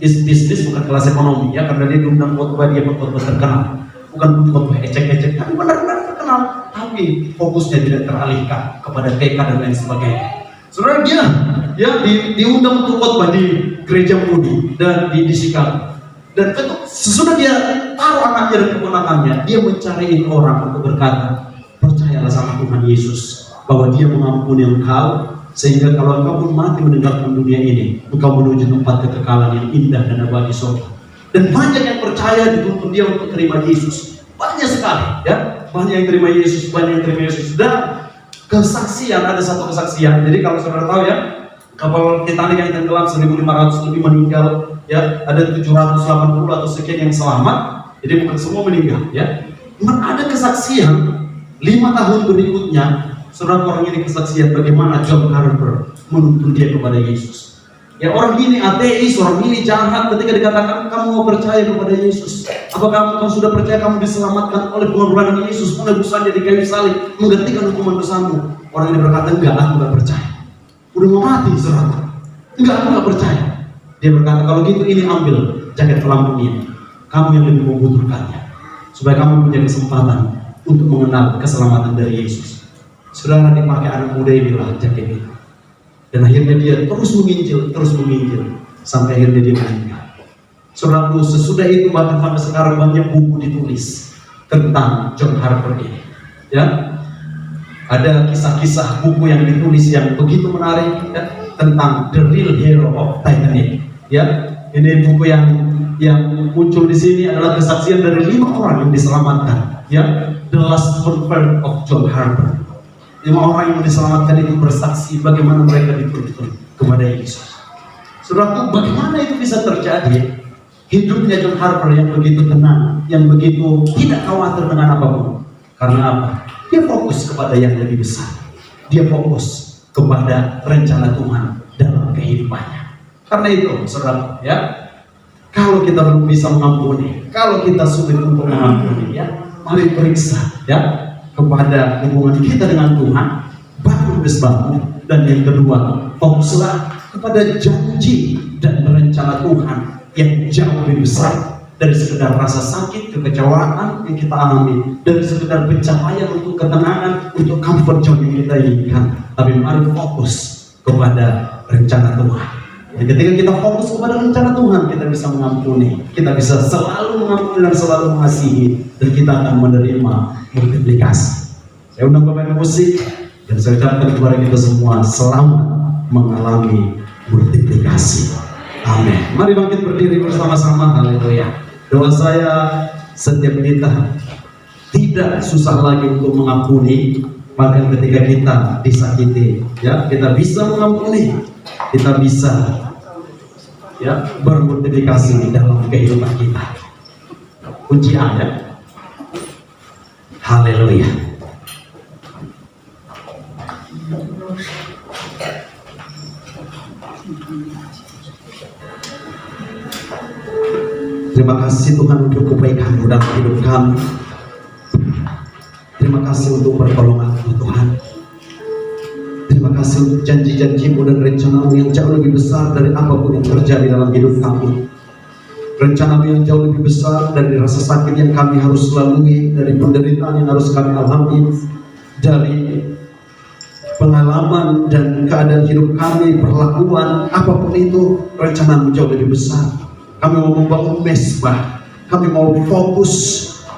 bisnis, bukan kelas ekonomi ya, karena dia diundang khotbah, dia khotbah terkenal, bukan khotbah ecek-ecek, tapi benar-benar terkenal. Tapi fokusnya tidak teralihkan kepada TK dan lain sebagainya. Saudara, dia diundang untuk khotbah di gereja Moody dan di Chicago. Dan sesudah dia taruh anaknya dan keponakannya, dia mencari orang untuk berkata, "Percayalah sama Tuhan Yesus bahwa Dia mengampuni engkau, sehingga kalau engkau pun mati meninggalkan dunia ini, engkau menuju tempat kekekalan yang indah dan abadi surga." Dan banyak yang percaya, dituntun dia untuk terima Yesus. Banyak sekali ya, banyak yang terima Yesus, banyak yang terima Yesus. Dan kesaksian, ada satu kesaksian. Jadi kalau saudara tahu ya, kapal Titanic yang tenggelam 1.500 lebih meninggal ya, ada 780 atau sekian yang selamat. Jadi bukan semua meninggal ya. Cuman ada kesaksian 5 tahun berikutnya, saudara, orang ini kesaksian bagaimana John Harper menuntun dia kepada Yesus. Ya, orang ini ateis, orang ini jahat. Ketika dikatakan kamu mau percaya kepada Yesus, apakah kamu sudah percaya kamu diselamatkan oleh pengorbanan Yesus, penebusannya di kayu salib, menggantikan hukuman dosamu? Orang ini berkata, "Enggak, aku enggak percaya. Udah mau mati saudara. Enggak, aku enggak percaya." Dia berkata, "Kalau gitu ini ambil jaket pelampung ini, kamu yang lebih membutuhkannya, supaya kamu punya kesempatan untuk mengenal keselamatan dari Yesus." Saudara, dipakai anak muda inilah jaket itu. Dan akhirnya dia terus menginjil, sampai akhirnya dia meninggal. Saudaraku, sesudah itu bahkan sampai sekarang banyak buku ditulis tentang John Harper ini. Ya, ada kisah-kisah buku yang ditulis yang begitu menarik ya, tentang the real hero of Titanic. Ya, ini buku yang muncul di sini adalah kesaksian dari 5 orang yang diselamatkan. Ya, the last convert of John Harper. 5 orang yang diselamatkan itu bersaksi bagaimana mereka dituntun kepada Yesus. Saudaraku, bagaimana itu bisa terjadi? hidupnya John Harper yang begitu tenang, yang begitu tidak khawatir dengan apapun. Karena apa? Dia fokus kepada yang lebih besar. Dia fokus kepada rencana Tuhan dalam kehidupannya. Karena itu, saudara, ya, kalau kita belum bisa mengampuni, kalau kita sulit untuk mengampuni, ya, mari periksa, ya, kepada hubungan kita dengan Tuhan, baru bangun. Dan yang kedua, fokuslah kepada janji dan rencana Tuhan yang jauh lebih besar dari sekedar rasa sakit, kekecewaan yang kita alami, dari sekedar pencapaian untuk ketenangan, untuk comfort zone yang kita inginkan. Tapi mari fokus kepada rencana Tuhan. Dan ketika kita fokus kepada rencana Tuhan, kita bisa mengampuni, kita bisa selalu mengampuni dan selalu mengasihi, dan kita akan menerima multiplikasi. Saya undang pemain musik dan saya ucapkan kepada kita semua selamat mengalami multiplikasi. Amin. Mari bangkit berdiri bersama-sama. Haleluya. Doa saya, setiap kita tidak susah lagi untuk mengampuni. Bahkan ketika kita disakiti, ya, kita bisa mengampuni, kita bisa, ya, bermultiplikasi dalam kehidupan kita. Kunci ada. Haleluya. Terima kasih Tuhan untuk kebaikan-Mu dalam hidup kami. Terima kasih untuk pertolongan-Mu Tuhan. Terima kasih untuk janji-janji-Mu dan rencana-Mu yang jauh lebih besar dari apapun yang terjadi dalam hidup kami. Rencana-Mu yang jauh lebih besar dari rasa sakit yang kami harus lalui, dari penderitaan yang harus kami alami, dari pengalaman dan keadaan hidup kami, perlakuan, apapun itu, rencana-Mu jauh lebih besar. Kami mau membangun mesbah, kami mau fokus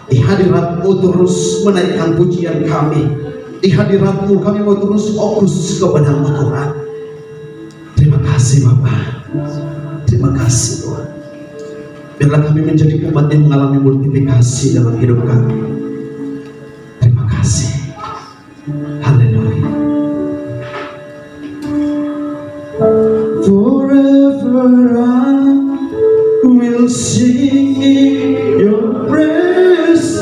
di hadirat-Mu, terus menaikkan pujian kami. Di hadirat-Mu kami mau terus fokus kepada-Mu Tuhan. Terima kasih Bapa, terima kasih Tuhan. Biarlah kami menjadi umat yang mengalami multiplikasi dalam hidup kami. Terima kasih. Haleluya. Forever I will sing your presence.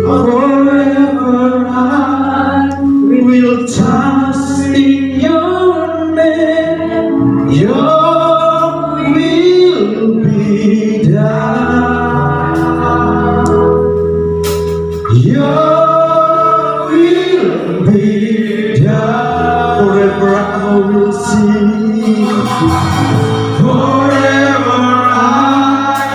Forever I will trust in your name. Your will be done. Your will be done. Forever I will sing. Forever I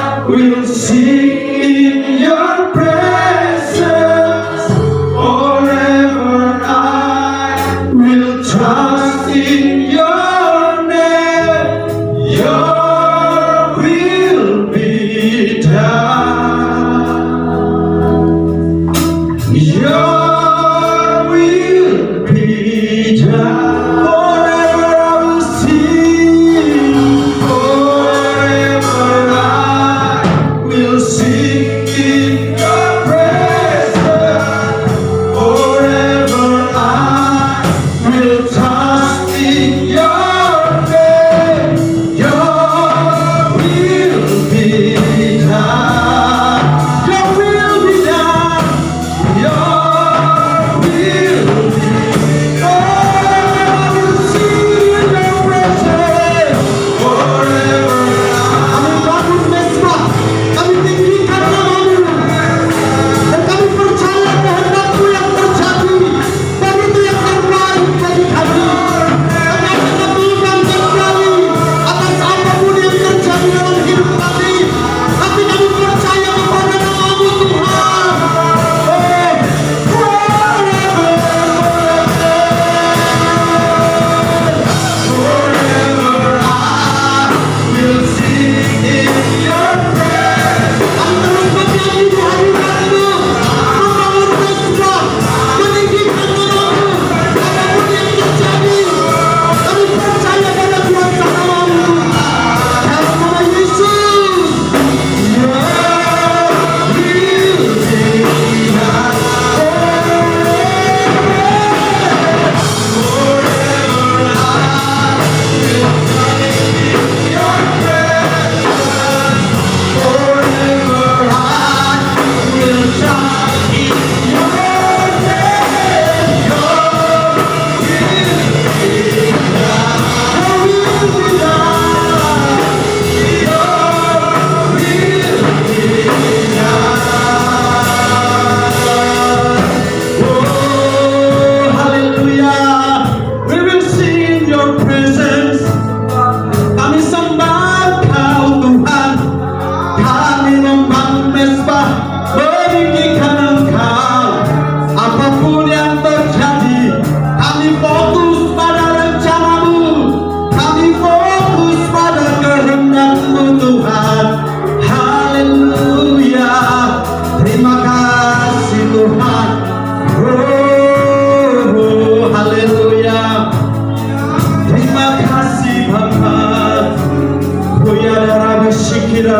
Forever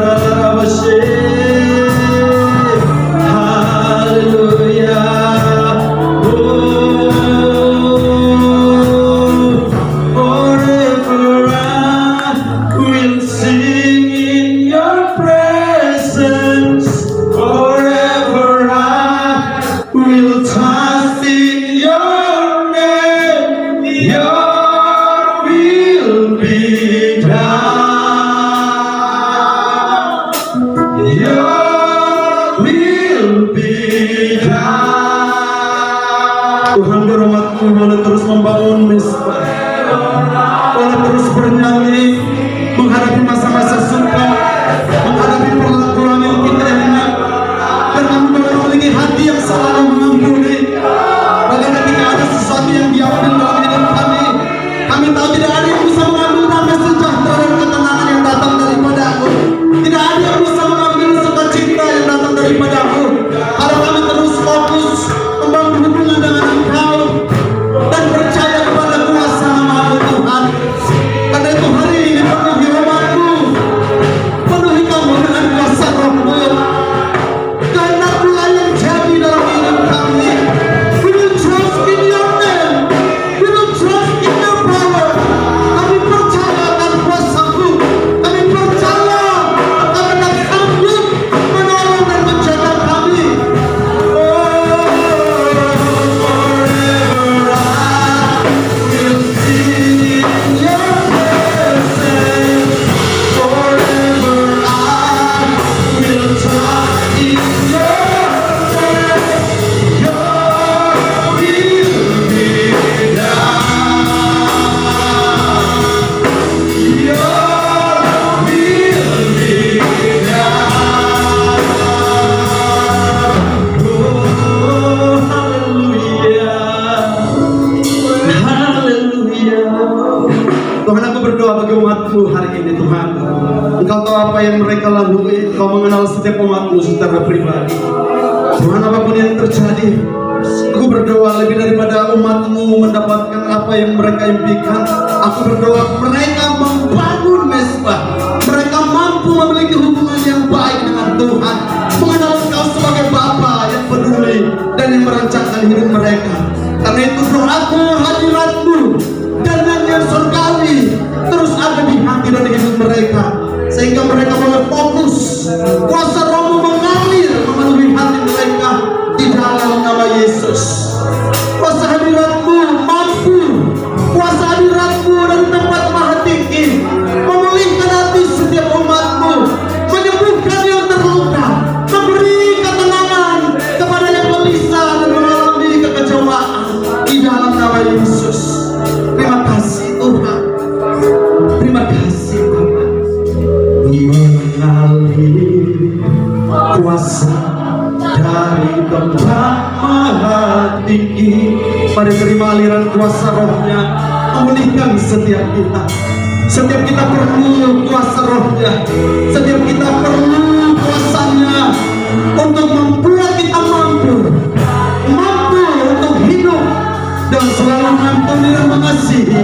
I will sing in your presence. Forever I will trust in your name. Your will be done. Your will be done. Tuhan berhormatmu, boleh terus membangun mesbah, boleh terus bernyanyi menghadapi masa-masa suka, menghadapi perlakuan yang kita enak, dan kami boleh memiliki hati yang selalu mengampuni. Bahkan ketika ada sesuatu yang diambil dalam hidup kami, kami tahu tidak ada yang bisa mengambil damai sejahtera dan ketenangan yang datang daripada Aku. Tidak ada yang bisa mengambil sukacita yang datang daripada Aku. Kalau kami terus fokus membangun hubungan dengan Engkau dan percaya kepada kuasa nama-Mu Tuhan. Karena itu hari ini penuhi umat-Mu, penuhi kami dengan kuasa Roh-Mu. Kehendak-Mu yang jadi dalam hidup kami. We will trust in your name. We will trust in your power. Kami percaya akan kuasa-Mu. Kami percaya Engkau akan sanggup menolong dan menjaga kami. Tuhan, aku berdoa bagi umat-Mu hari ini Tuhan. Engkau tahu apa yang mereka lalui. Engkau mengenal setiap umat-Mu secara pribadi. Tuhan, apapun yang terjadi, aku berdoa lebih daripada umat-Mu mendapatkan apa yang mereka impikan. Aku berdoa mereka membangun mesbah. Mereka mampu memiliki hubungan yang baik dengan Tuhan, mengenal Engkau sebagai Bapa yang peduli dan yang merancangkan hidup mereka. Karena itu doaku, hadirat-Mu dan nyanyian surgawi terus ada di hati dan hidup mereka, sehingga mereka boleh fokus. Kuasa Roh-Mu mengalir memenuhi hati mereka di dalam nama Yesus. Kuasa hadirat-Mu mampu, kuasa hadirat-Mu dari tempat maha tinggi memulihkan hati setiap umat-Mu, menyembuhkan yang terluka, memberi ketenangan kepada yang gelisah dan mengalami kekecewaan di dalam nama Yesus. Terima kasih Tuhan. Terima kasih Bapa. Mengalir kuasa dari tempat maha tinggi. Mari terima aliran kuasa Roh-Nya memulihkan setiap kita. Setiap kita perlu kuasa Roh-Nya. Setiap kita perlu kuasanya untuk membuat kita mampu untuk hidup dan selalu mengampuni dan mengasihi